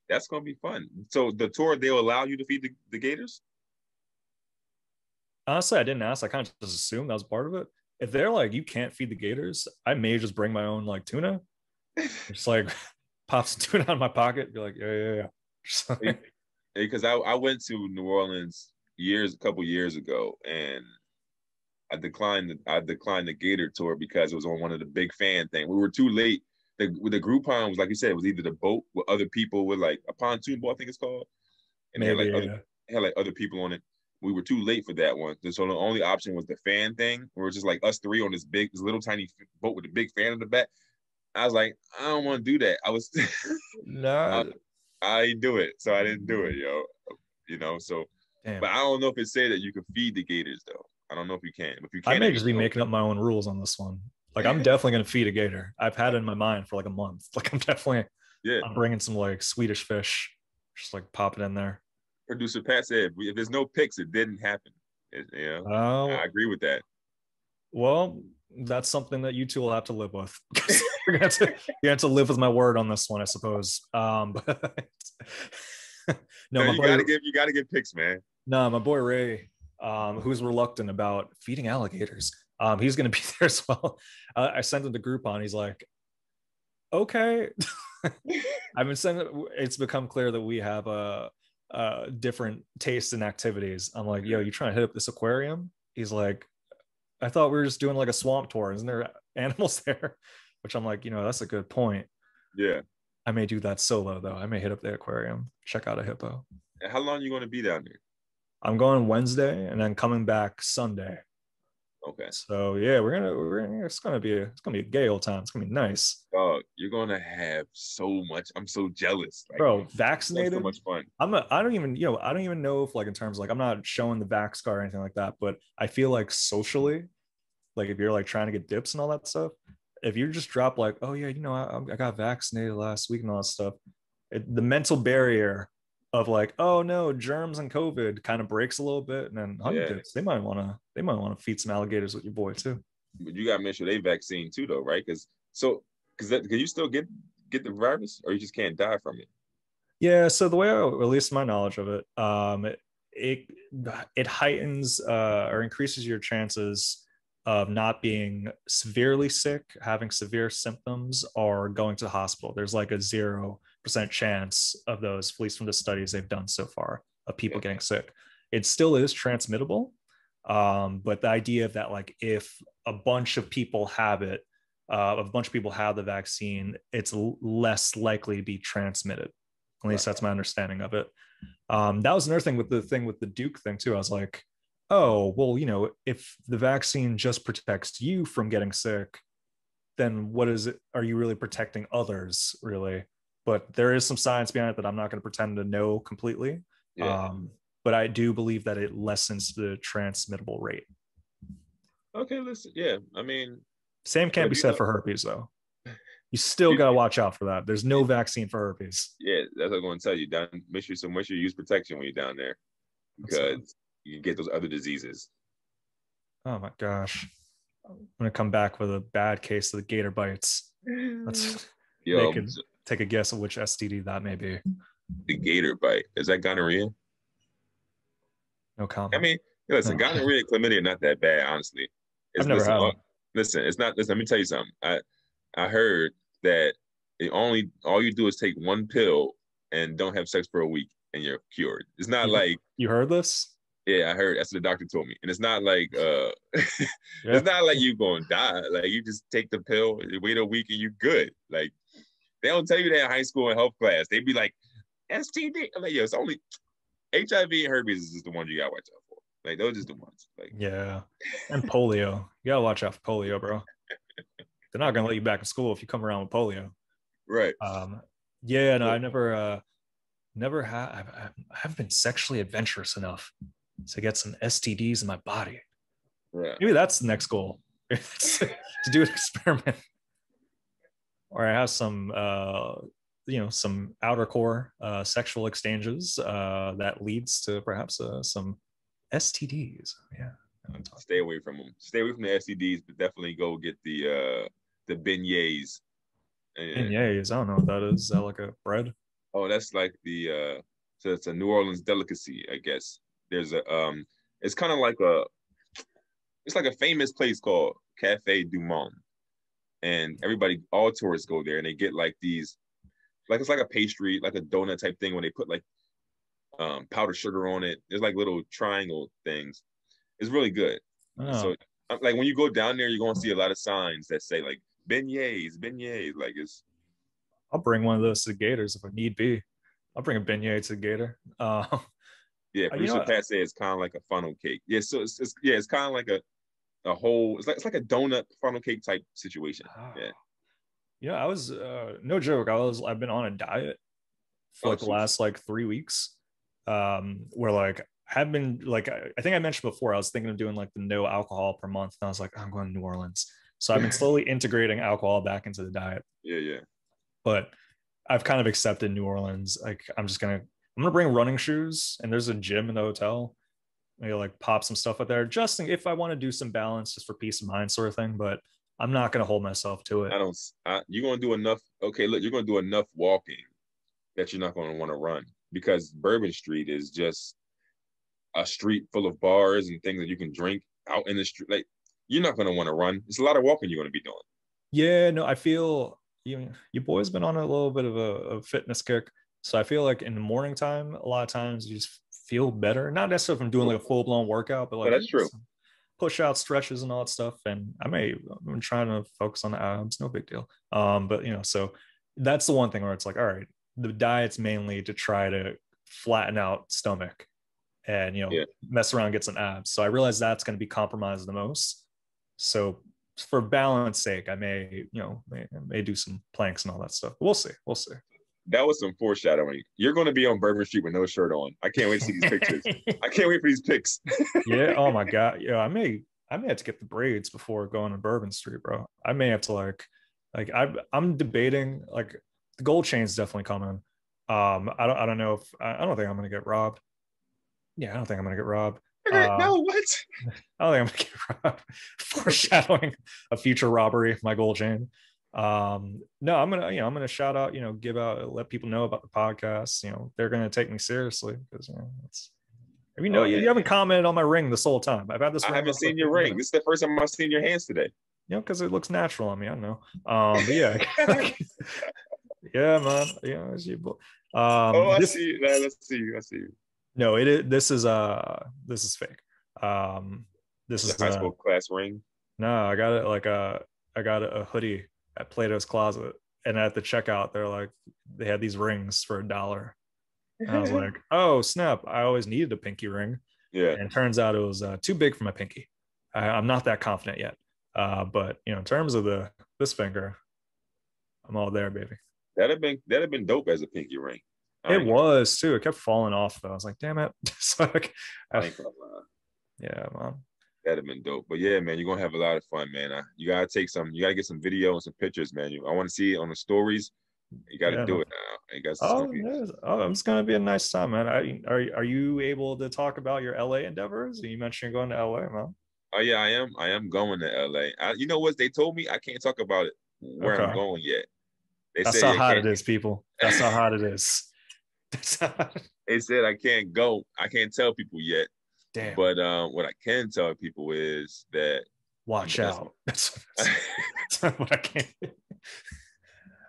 That's gonna be fun. So the tour, they'll allow you to feed the gators? Honestly, I didn't ask. I kind of just assumed that was part of it. If they're like, you can't feed the gators, I may just bring my own like tuna. Just like pop some tuna out of my pocket. Be like, yeah. Because I went to New Orleans a couple years ago, and I declined the Gator tour because it was on one of the big fan thing. We were too late. The Groupon was, like you said, it was either the boat with other people with like a pontoon boat, I think it's called, and maybe, it had like other people on it. We were too late for that one, so the only option was the fan thing, where it's just like us three on this little tiny boat with a big fan in the back. I was like, I don't want to do that. Nah, I, I didn't do it, so I didn't do it, yo. So, damn. but I don't know if it said that you could feed the gators though. I don't know if you can. If you I can, may let me just be know. making up my own rules on this one. Like, I'm definitely gonna feed a gator. I've had it in my mind for like a month. Like, Yeah. I'm bringing some like Swedish fish, just like pop it in there. Producer Pat said, if there's no pics, it didn't happen. I Oh, agree with that. well, that's something that you two will have to live with. You have to live with my word on this one, I suppose. But no, No, my boy, you gotta give pics, man. no, my boy Ray, who's reluctant about feeding alligators. He's going to be there as well. I sent him the Groupon. He's like, okay. I've been sending. It's become clear that we have different tastes and activities. I'm like, yo, you trying to hit up this aquarium? He's like, I thought we were just doing like a swamp tour. Isn't there animals there? Which I'm like, that's a good point. Yeah. I may do that solo though. I may hit up the aquarium, check out a hippo. And how long are you going to be down there? I'm going Wednesday and then coming back Sunday. Okay. So yeah, it's gonna be a gay old time. It's gonna be nice. Dog, you're gonna have so much. I'm so jealous. Like, Bro, that's so vaccinated. much fun. I don't even know if like in terms of, like, I'm not showing the vax card or anything like that, but I feel like socially, like if you're like trying to get dips and all that stuff, if you just drop like, oh yeah, I got vaccinated last week and all that stuff, the mental barrier of like, oh no, germs and COVID kind of breaks a little bit, and then honey Yeah. dips, they might want to feed some alligators with your boy too. But you gotta make sure they vaccine too, though, right? Because can you still get the virus, or you just can't die from it? Yeah, so the way at least my knowledge of it, it it heightens or increases your chances of not being severely sick, having severe symptoms, or going to the hospital. There's like a 0% chance of those, at least from the studies they've done so far, of people Yeah. getting sick. It still is transmittable, but the idea of that, like, if a bunch of people have it, a bunch of people have the vaccine, it's less likely to be transmitted. At least Right. that's my understanding of it. That was another thing with the Duke thing too. I was like, oh, well, if the vaccine just protects you from getting sick, then what is it? Are you really protecting others, really? But there is some science behind it that I'm not going to pretend to know completely. Yeah. But I do believe that it lessens the transmittable rate. Okay. Listen. Yeah. I mean, Same can't be said for herpes, though. You still got to watch out for that. There's no vaccine for herpes. Yeah, that's what I'm going to tell you. Make sure you use protection when you're down there, because you can get those other diseases. Oh my gosh. I'm gonna come back with a bad case of the gator bites. Let's take a guess of which STD that may be. The gator bite, is that gonorrhea? No comment. I mean, listen, No. gonorrhea and chlamydia are not that bad, honestly. I've never had them. Listen, it's not. Listen, let me tell you something. I heard that all you do is take one pill and don't have sex for a week and you're cured. It's not like, you heard this? yeah, I heard. That's what the doctor told me. And it's not like Yeah. it's not like you gonna die. Like, you just take the pill, wait a week, and you're good. Like, they don't tell you that in high school and health class. They be like, STD. I'm like, yo, it's only HIV and herpes is just the ones you gotta watch out for. Like, those are just the ones. Like, Yeah. And polio. You gotta watch out for polio, bro. They're not gonna let you back in school if you come around with polio. right. Yeah, no, I never have. I haven't been sexually adventurous enough to get some STDs in my body. Yeah. Maybe that's the next goal. To do an experiment, or I have some some outer core sexual exchanges that leads to perhaps some STDs. Yeah. Stay away from them. Stay away from the STDs, but definitely go get the beignets. Beignets. I don't know what that is. Is that like a bread? Oh, that's like so it's a New Orleans delicacy, I guess. There's it's kind of like it's like a famous place called Cafe Du Monde, and all tourists go there, and they get like these, like, it's like a pastry, like a donut type thing, when they put like powdered sugar on it. There's like little triangle things. It's really good. Oh. So, like, when you go down there, you're gonna see a lot of signs that say like beignets. Like, it's. I'll bring one of those to the Gators if I need be. I'll bring a beignet to the Gator. Yeah, producer Pat said it's kind of like a funnel cake. Yeah, so it's kind of like a whole. It's like a donut funnel cake type situation. Yeah. Yeah, I was no joke. I've been on a diet for Oh, like the jeez. last like 3 weeks. Where like have been like I think I mentioned before, I was thinking of doing like the no alcohol per month. And I was like, I'm going to New Orleans. So I've been slowly integrating alcohol back into the diet. Yeah, yeah. But I've kind of accepted New Orleans. Like I'm gonna bring running shoes, and there's a gym in the hotel. Maybe like pop some stuff up there, just if I want to do some balance, just for peace of mind, sort of thing. But I'm not gonna hold myself to it. I don't. You're gonna do enough. Okay, look, you're gonna do enough walking that you're not gonna want to run because Bourbon Street is just a street full of bars and things that you can drink out in the street. Like you're not gonna want to run. It's a lot of walking you're gonna be doing. Yeah, no, I feel you boys been on a little bit of a fitness kick. So I feel like in the morning time, a lot of times you just feel better. Not necessarily from doing like a full blown workout, but But like that's true. push out stretches and all that stuff. And I'm trying to focus on the abs, no big deal. But so that's the one thing where it's like, all right, the diet's mainly to try to flatten out stomach and Yeah. mess around, get some abs. So I realize that's going to be compromised the most. So for balance sake, I may do some planks and all that stuff. We'll see. We'll see. That was some foreshadowing. You're going to be on Bourbon Street with no shirt on. I can't wait to see these pictures. I can't wait for these pics. Yeah. Oh my god. Yeah. I may have to get the braids before going to Bourbon Street, bro. I may have to I'm debating like the gold chain's definitely coming. I don't know if I don't think I'm gonna get robbed. Yeah, I don't think I'm gonna get robbed. No, what? I don't think I'm gonna get robbed. Foreshadowing a future robbery, my gold chain. No, I'm gonna shout out, give out, let people know about the podcast. They're gonna take me seriously because it's Oh, you haven't commented on my ring this whole time. I've had this I ring haven't on for seen your ring. This is the first time I've seen your hands today. because it looks natural on me. I don't know. But yeah. Yeah, man. Yeah, as you I see you. Let's see you. I see you. no, this is fake. This is the high school class ring. No, I got a hoodie at Plato's Closet, and at the checkout they're like they had these rings for $1. And I was like, oh snap! I always needed a pinky ring. Yeah. And it turns out it was too big for my pinky. I'm not that confident yet. But in terms of this finger, I'm all there, baby. That'd have been dope as a pinky ring. It was too. It kept falling off though. I was like, damn it. So yeah, man. That'd have been dope. But yeah, man, you're gonna have a lot of fun, man. You gotta get some video and some pictures, man. I want to see it on the stories. You gotta do it now. It's gonna be a nice time, man. Are you able to talk about your LA endeavors? You mentioned you're going to LA, man. Oh yeah, I am going to LA. You know what? They told me I can't talk about it where I'm going yet. That's how hot it is, people. That's how hot it is. They said I can't go. I can't tell people yet. Damn. But what I can tell people is that watch out. That's what I can't.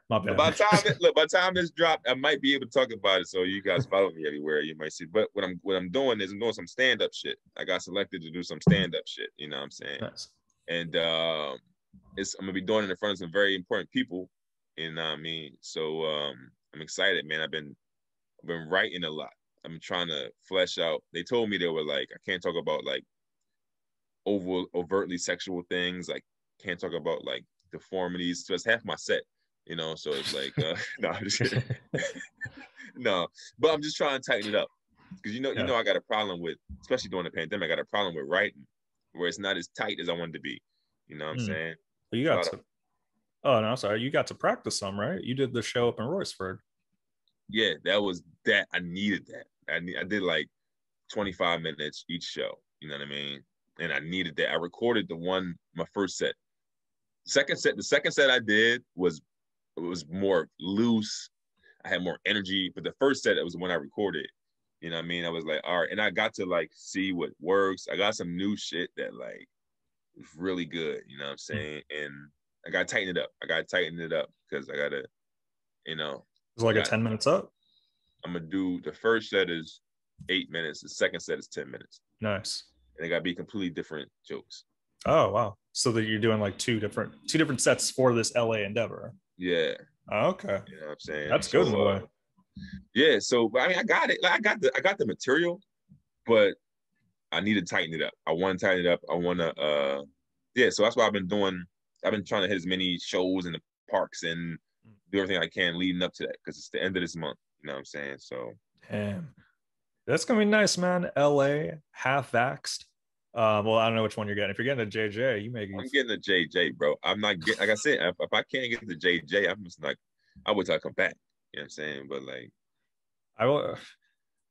My bad. By the time this dropped, I might be able to talk about it. So you guys follow me everywhere. You might see. But what I'm doing is I'm doing some stand up shit. I got selected to do some stand up shit. You know what I'm saying? Nice. And I'm gonna be doing it in front of some very important people. You know what I mean? So I'm excited, man. I've been writing a lot. I'm trying to flesh out. They told me they were like, I can't talk about like overtly sexual things. Like can't talk about like deformities. So it's half my set. So it's like, no, I'm just kidding. No, but I'm just trying to tighten it up because I got a problem with, especially during the pandemic, I got a problem with writing where it's not as tight as I wanted to be. You know what I'm saying? Well, you got to. Oh no, sorry. You got to practice some, right? You did the show up in Royceford. Yeah, that. I needed that. I did like 25 minutes each show. You know what I mean? And I needed that. I recorded my first set. The second set I did was more loose. I had more energy, but the first set, it was the one I recorded. You know what I mean? I was like, all right. And I got to like see what works. I got some new shit that like is really good. You know what I'm saying? And I got to tighten it up. Because I got to, It's like 10 minutes up. I'm going to do, the first set is 8 minutes. The second set is 10 minutes. Nice. And they got to be completely different jokes. Oh, wow. So that you're doing like two different sets for this LA endeavor. Yeah. Oh, okay. You know what I'm saying? That's good in a way. Yeah. So, I mean, I got it. Like, I got the material, but I need to tighten it up. I want to tighten it up. I want to, so that's what I've been doing. I've been trying to hit as many shows in the parks and do everything I can leading up to that because it's the end of this month. You know what I'm saying? So, damn, that's gonna be nice, man. LA half vaxxed. Well, I don't know which one you're getting. If you're getting a JJ, you may. I'm getting a JJ, bro. I'm not getting, like I said, if I can't get the JJ, I'm just like, I wait till I come back. You know what I'm saying? But like, I will.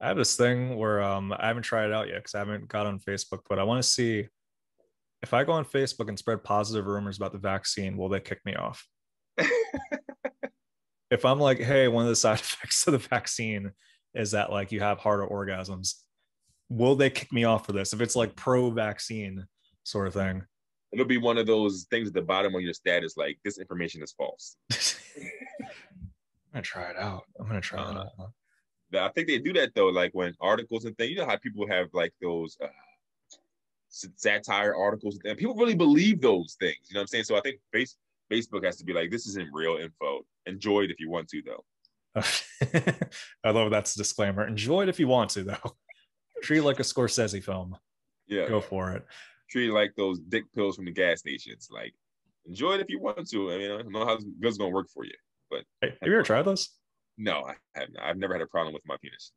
I have this thing where I haven't tried it out yet because I haven't got on Facebook, but I want to see if I go on Facebook and spread positive rumors about the vaccine, will they kick me off? If I'm like, hey, one of the side effects of the vaccine is that like you have harder orgasms, will they kick me off for this? If it's like pro-vaccine sort of thing. it'll be one of those things at the bottom of your status, like this information is false. I'm gonna try it out. I'm gonna try it out. I think they do that though, like when articles and things. You know how people have like those satire articles, and people really believe those things. You know what I'm saying? So I think Facebook has to be like, this isn't real info. Enjoy it if you want to, though. I love that's a disclaimer. Enjoy it if you want to, though. Treat it like a Scorsese film. Yeah, go for it. Treat it like those dick pills from the gas stations. Like, enjoy it if you want to. I mean, I don't know how it's gonna work for you, but hey, have you ever tried those? No, I haven't. I've never had a problem with my penis.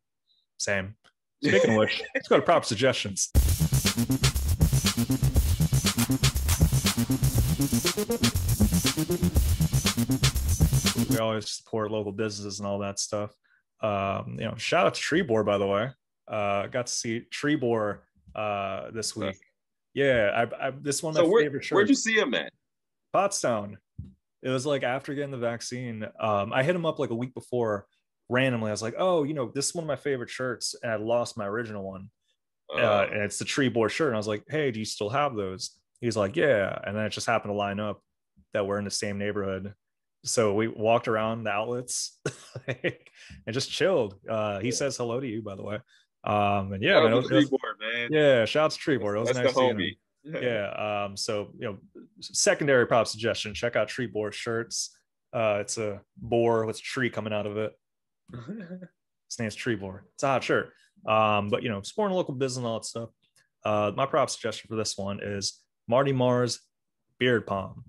Same. Speaking of which, let's go to prop suggestions. We always support local businesses and all that stuff. Shout out to Treebor, by the way. Got to see Treebor this week. Yeah, this is one of my favorite shirts. Where'd you see him at? Pottstown. It was like after getting the vaccine. I hit him up like a week before randomly. I was like, oh, this is one of my favorite shirts, and I lost my original one. And it's the Treebor shirt. And I was like, hey, do you still have those? He's like, yeah. And then it just happened to line up that we're in the same neighborhood. So we walked around the outlets and just chilled. He says hello to you, by the way. And yeah, man, man. Yeah, shout out to Treebor. It was nice the homie. Yeah. So secondary prop suggestion: check out Treebor shirts. It's a boar with a tree coming out of it. His name's Treebor. It's a hot shirt. But supporting local business and all that stuff. My prop suggestion for this one is Marty Marr's beard palm.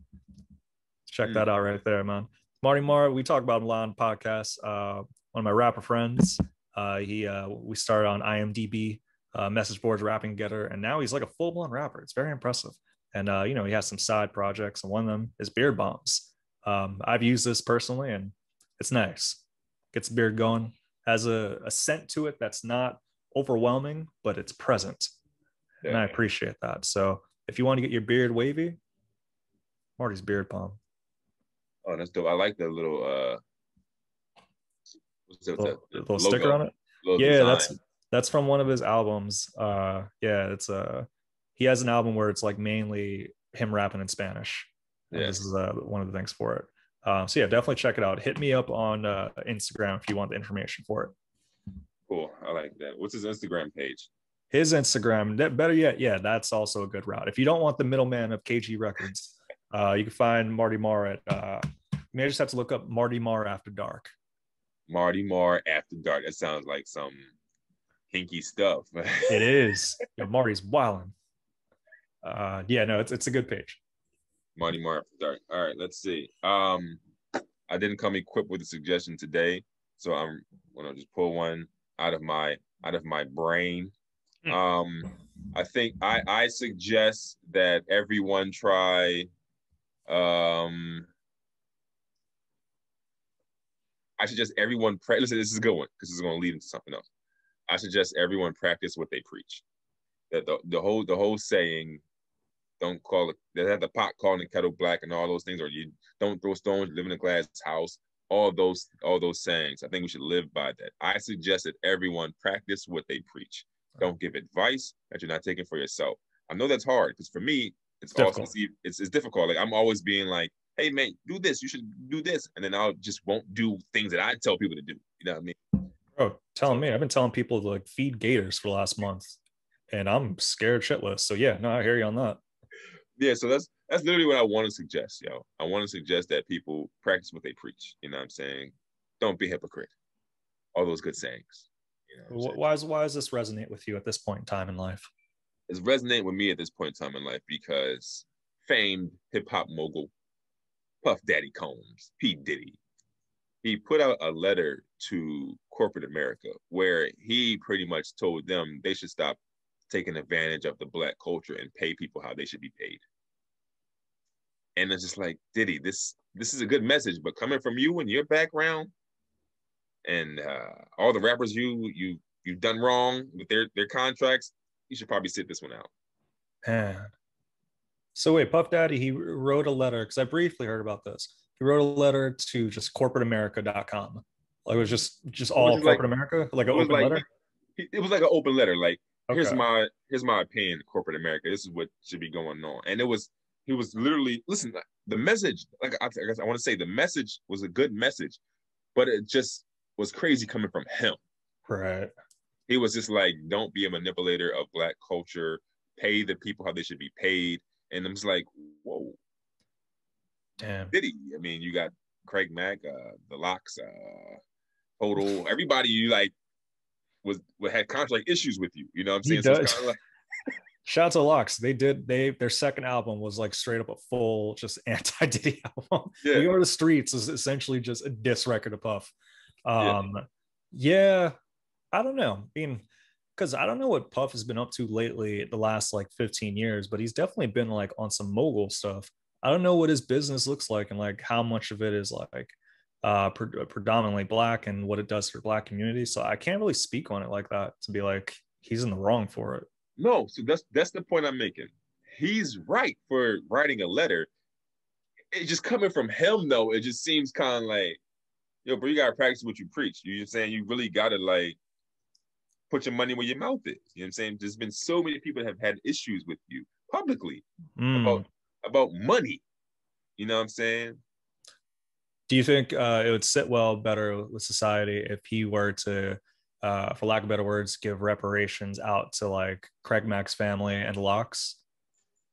Check that out right there, man. Marty Marr, we talk about him a lot on podcasts. One of my rapper friends. We started on IMDb, message boards, rapping together, and now he's like a full-blown rapper. It's very impressive. And he has some side projects, and one of them is beard bombs. I've used this personally, and it's nice. Gets the beard going. Has a scent to it that's not overwhelming, but it's present. Yeah. And I appreciate that. So if you want to get your beard wavy, Marty's beard palm. Oh, that's dope. I like the little little sticker on it. Yeah, design. That's from one of his albums. It's he has an album where it's like mainly him rapping in Spanish. Yeah, this is one of the things for it. So yeah, definitely check it out. Hit me up on Instagram if you want the information for it. Cool, I like that. What's his Instagram page? His Instagram, better yet, yeah, that's also a good route. If you don't want the middleman of KG Records, you can find Marty Marr at. You may just have to look up Marty Marr After Dark. Marty Marr After Dark. That sounds like some hinky stuff. It is. Marty's wilding. It's a good page. Marty Marr After Dark. All right, let's see. I didn't come equipped with a suggestion today, so I'm gonna just pull one out of my brain. I think I suggest that everyone try. I suggest everyone listen. This is a good one because this is going to lead into something else. I suggest everyone practice what they preach. That the whole saying, don't call it. They have the pot calling the kettle black and all those things, or you don't throw stones, live in a glass house. All those sayings. I think we should live by that. I suggest that everyone practice what they preach. Don't give advice that you're not taking for yourself. I know that's hard because for me, it's difficult. It's difficult. Like I'm always being like, hey man, do this, you should do this. And then I'll just won't do things that I tell people to do. You know what I mean? Bro, telling me, I've been telling people to like feed gators for the last month and I'm scared shitless. So yeah, no, I hear you on that. Yeah, so that's literally what I want to suggest, yo. I want to suggest that people practice what they preach. You know what I'm saying? Don't be a hypocrite. All those good sayings. You know why does this resonate with you at this point in time in life? It's resonating with me at this point in time in life because famed hip-hop mogul Puff Daddy Combs, P. Diddy, he put out a letter to corporate America where he pretty much told them they should stop taking advantage of the Black culture and pay people how they should be paid. And it's just like, Diddy, this is a good message, but coming from you and your background and all the rappers you've done wrong with their contracts, you should probably sit this one out. Man. So wait, Puff Daddy, he wrote a letter, because I briefly heard about this. He wrote a letter to just corporateamerica.com. Like it was just all corporate like, America, like an open letter. It was like an open letter. Like, okay. here's my opinion, corporate America. This is what should be going on. And he was literally, listen, the message, like I guess I want to say the message was a good message, but it just was crazy coming from him. Right. He was just like, don't be a manipulator of Black culture, pay the people how they should be paid. And I'm just like, whoa. Damn. Diddy. I mean, you got Craig Mack, the Locks, Total, everybody you like had contract issues with you. You know what I'm saying? So it's kind of like, shout out to Locks. Their second album was like straight up a full just anti-Diddy album. Yeah. We Are the Streets is essentially just a diss record of Puff. Yeah, I don't know. I mean, because I don't know what Puff has been up to lately the last like 15 years, but he's definitely been like on some mogul stuff. I don't know what his business looks like and like how much of it is like predominantly Black and what it does for Black communities. So I can't really speak on it like that to be like he's in the wrong for it. No, so that's the point I'm making. He's right for writing a letter. It just coming from him though, it just seems kind of like, yo, bro, you gotta practice what you preach. You're just saying you really gotta like put your money where your mouth is. You know what I'm saying? There's been so many people that have had issues with you publicly about money. You know what I'm saying? Do you think it would sit well better with society if he were to, for lack of better words, give reparations out to like Craig Mack's family and Locks?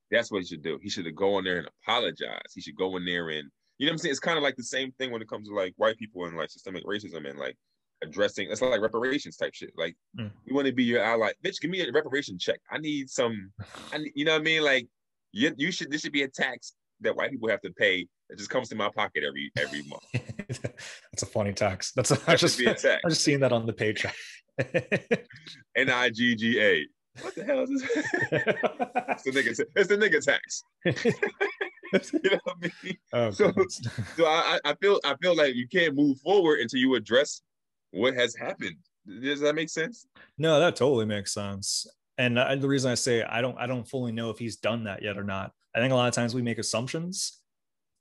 That's what he should do. He should go in there and apologize. He should go in there and, you know what I'm saying? It's kind of like the same thing when it comes to like white people and like systemic racism and like addressing, it's like reparations type shit. Like, we want to be your ally. Bitch, give me a reparation check. I need, you know what I mean? Like, this should be a tax that white people have to pay. It just comes to my pocket every month. That's a funny tax. I just seen that on the paycheck. NIGGA. What the hell is this? It's the nigga tax. You know what I mean? Oh, so I feel like you can't move forward until you address what has happened. Does that make sense? No, that totally makes sense. And the reason I say I don't fully know if he's done that yet or not. I think a lot of times we make assumptions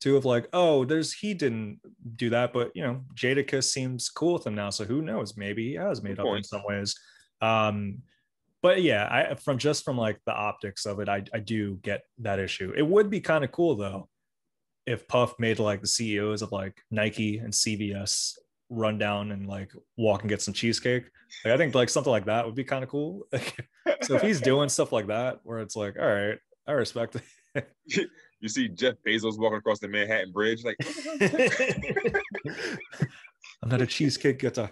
too of like, oh, he didn't do that, but you know, Jadakiss seems cool with him now, so who knows? Maybe he has made up in some ways. But yeah, from like the optics of it, I do get that issue. It would be kind of cool though if Puff made like the CEOs of like Nike and CVS run down and like walk and get some cheesecake. Like I think like something like that would be kind of cool. So if he's doing stuff like that, where it's like, all right, I respect it. You see Jeff Bezos walking across the Manhattan Bridge, like, I'm not a cheesecake getter.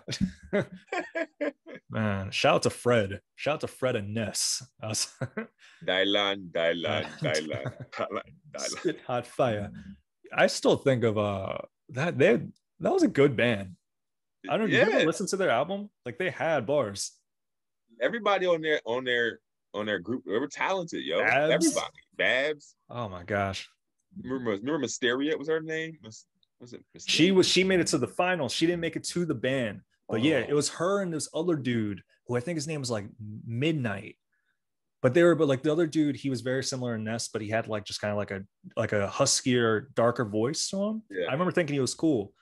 Man, shout out to Fred. Shout out to Fred and Ness. Dylan. Spit hot fire. I still think of that was a good band. I don't know. Did you ever listen to their album? Like they had bars. Everybody on their group, they were talented, yo. Babs? Everybody. Babs. Oh my gosh. Remember Mysteria was her name? Was it Mysteria? She made it to the final. She didn't make it to the band. But yeah, it was her and this other dude who I think his name was like Midnight. But like the other dude, he was very similar in Ness, but he had like just kind of like a huskier, darker voice to him. Yeah. I remember thinking he was cool.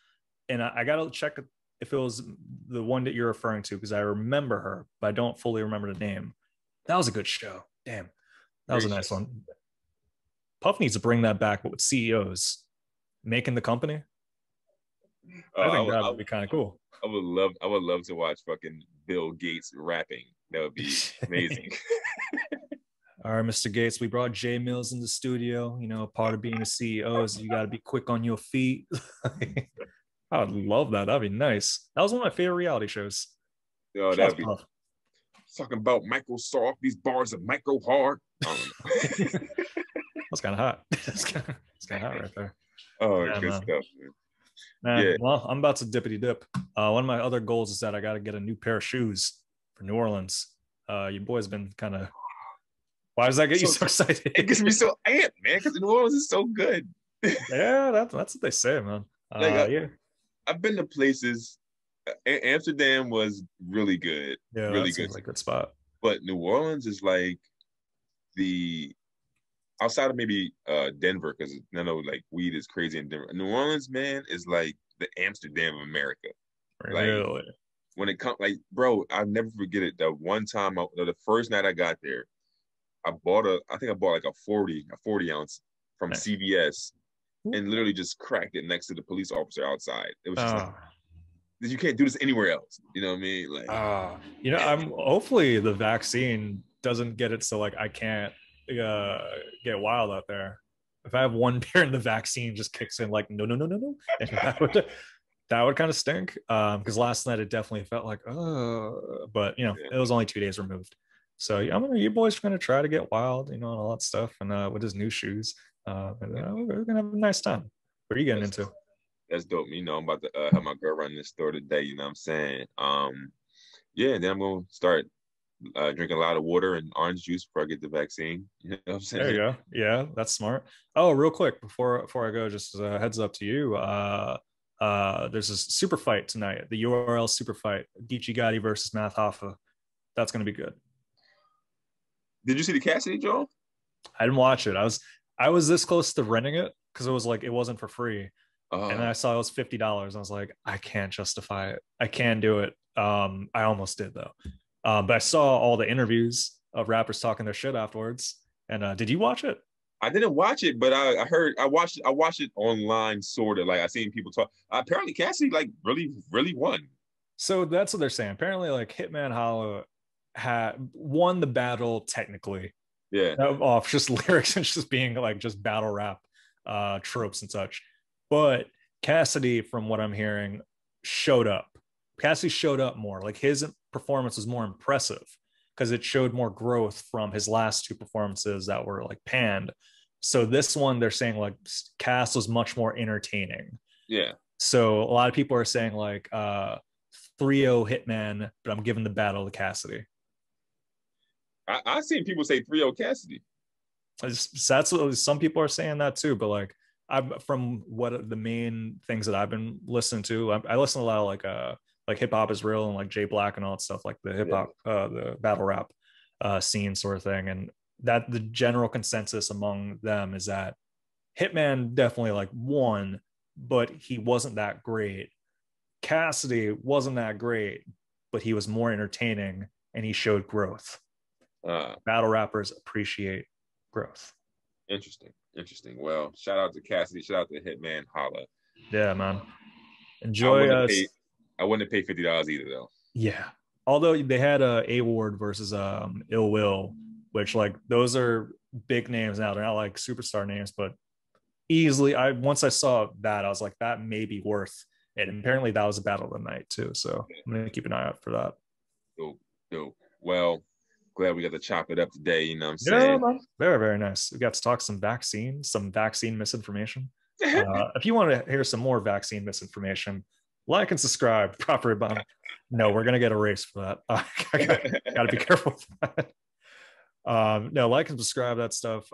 And I gotta check if it was the one that you're referring to, because I remember her, but I don't fully remember the name. That was a good show. Damn. That was a nice one. Puff needs to bring that back, but with CEOs making the company. I think that would be kind of cool. I would love to watch fucking Bill Gates rapping. That would be amazing. All right, Mr. Gates, we brought Jay Mills in the studio. You know, part of being a CEO is you got to be quick on your feet. I would love that. That'd be nice. That was one of my favorite reality shows. Oh, that'd be Puff. Talking about Microsoft. These bars are micro hard. I don't know. That's kind of hot. It's kind of hot right there. Oh, Yeah, good man. stuff, man. Man, Yeah. well, I'm about to dippity dip. One of my other goals is that I got to get a new pair of shoes for New Orleans. Your boy's been kind of. Why does that get you So so it gets me excited? so amped, man, because New Orleans is so good. Yeah, that's what they say, man. Like Yeah, I've been to places. Amsterdam was yeah, that really seems good. like a good spot. But New Orleans is like the outside of maybe Denver, because I know like weed is crazy in Denver. New Orleans, man, is like the Amsterdam of America. Like Really? when it comes, like, bro, I'll never forget it. The one time, the first night I got there, I think I bought like a 40 ounce from Nice. CVS and literally just cracked it next to the police officer outside. It was just like, Oh, you can't do this anywhere else. You know what I mean? Like, I'm hopefully the vaccine doesn't get it so like I can't get wild out there. If I have one parent, the vaccine just kicks in like no, and that would kind of stink. Because last night it definitely felt like but yeah, it was only 2 days removed. So yeah, you boys are gonna try to get wild, and all that stuff, and with his new shoes, we're gonna have a nice time. What are you getting that's into? that's dope. I'm about to have my girl run this store today. You know what I'm saying? Yeah, then I'm gonna start drinking a lot of water and orange juice before I get the vaccine. You know what I'm There you saying? go. Yeah, that's smart. Oh, real quick before I go, just as a heads up to you. There's this super fight tonight. The URL super fight. Geechee Gotti versus Math Hoffa. That's gonna be good. Did you see the Cassidy Joe? I didn't watch it. I was this close to renting it because it was like it wasn't for free, and then I saw it was $50. I was like, I can't justify it. I can't do it. I almost did though. But I saw all the interviews of rappers talking their shit afterwards. And did you watch it? I didn't watch it, but I heard I watched it online, sort of. Like I seen people talk. Apparently, Cassidy like really won. So that's what they're saying. Apparently, like Hitman Holla had won the battle technically Yeah, off just lyrics and just being like just battle rap tropes and such. But Cassidy, from what I'm hearing, showed up. Cassidy showed up more. Like his performance was more impressive because it showed more growth from his last two performances that were like panned. So this one, they're saying like Cass was much more entertaining. yeah. So a lot of people are saying like 3-0 Hitman, but I'm giving the battle to Cassidy. I seen people say 3-0 Cassidy. That's what some people are saying that too. But like I'm from what the main things that I've been listening to, I listen to a lot of like hip hop is real and like Jay Black and all that stuff, like the hip hop, the battle rap scene sort of thing. And that the general consensus among them is that Hitman definitely like won, but he wasn't that great. Cassidy wasn't that great, but he was more entertaining and he showed growth. Battle rappers appreciate growth. Interesting. Well, shout out to Cassidy. Shout out to Hitman Holla. Yeah, man. I Enjoy wouldn't have us. paid. I wouldn't have paid $50 either though. Yeah. Although they had A Ward versus Ill Will, which like those are big names now. They're not like superstar names, but easily once I saw that, I was like, that may be worth it. And apparently that was a battle of the night too. So I'm gonna keep an eye out for that. Dope. Well, glad we got to chop it up today. You know what I'm Yeah, saying? man. Very, very nice. We got to talk some vaccine misinformation. If you want to hear some more vaccine misinformation, like and subscribe. Proper bomb. No, we're gonna get erased for that. Gotta be careful with that. No, like and subscribe that stuff.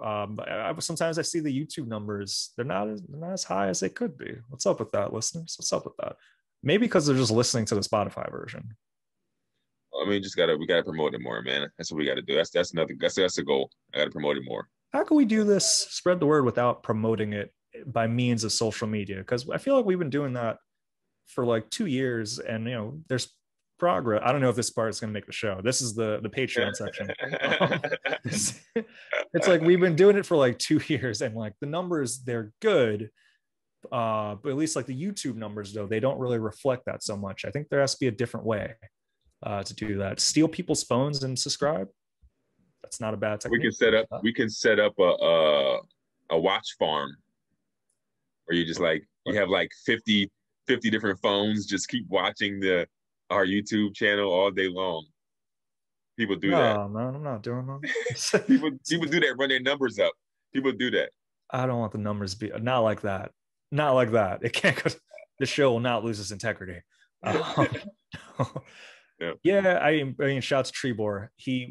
Sometimes I see the YouTube numbers; they're not as high as they could be. What's up with that, listeners? What's up with that? Maybe because they're just listening to the Spotify version. I mean, we gotta promote it more, man. That's what we gotta do. That's nothing. That's a goal. I gotta promote it more. How can we do this? Spread the word without promoting it by means of social media? Because I feel like we've been doing that for like 2 years, and there's progress. I don't know if this part is going to make the show. This is the Patreon section. It's like we've been doing it for like 2 years, and like the numbers, they're good. But at least like the YouTube numbers, though, they don't really reflect that so much. I think there has to be a different way to do that. Steal people's phones and subscribe. That's not a bad technique. We can set up a watch farm where you just like you have like 50 different phones, just keep watching our YouTube channel all day long. People do that. No, man, I'm not doing that. people do that, run their numbers up. People do that. I don't want the numbers to be not like that. not like that. It can't go. The show will not lose its integrity. Um, Yeah. yeah, I mean, shouts to Trebor. He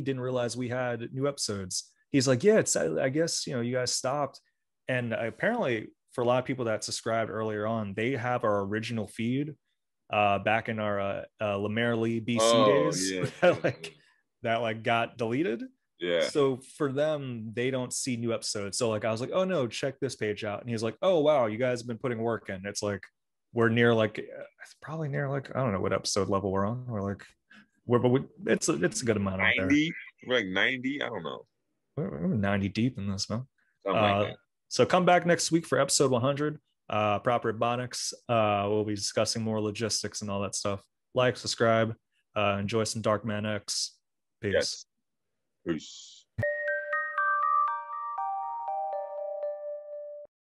didn't realize we had new episodes. He's like, yeah, it's I guess you guys stopped, and apparently for a lot of people that subscribed earlier on, they have our original feed back in our Lamerly BC Oh days yeah. that like got deleted. Yeah. So for them, they don't see new episodes. So like I was like, oh no, check this page out, and he's like, oh wow, you guys have been putting work in. It's like we're near like probably near like I don't know what episode level we're on. We're like it's a good amount out there. 90. We're like 90. I don't know. We're 90 deep in this, man. Something like that. So come back next week for episode 100. Proper Ebonics. We'll be discussing more logistics and all that stuff. Like, subscribe, enjoy some Dark Man X. Peace. Yes. Peace.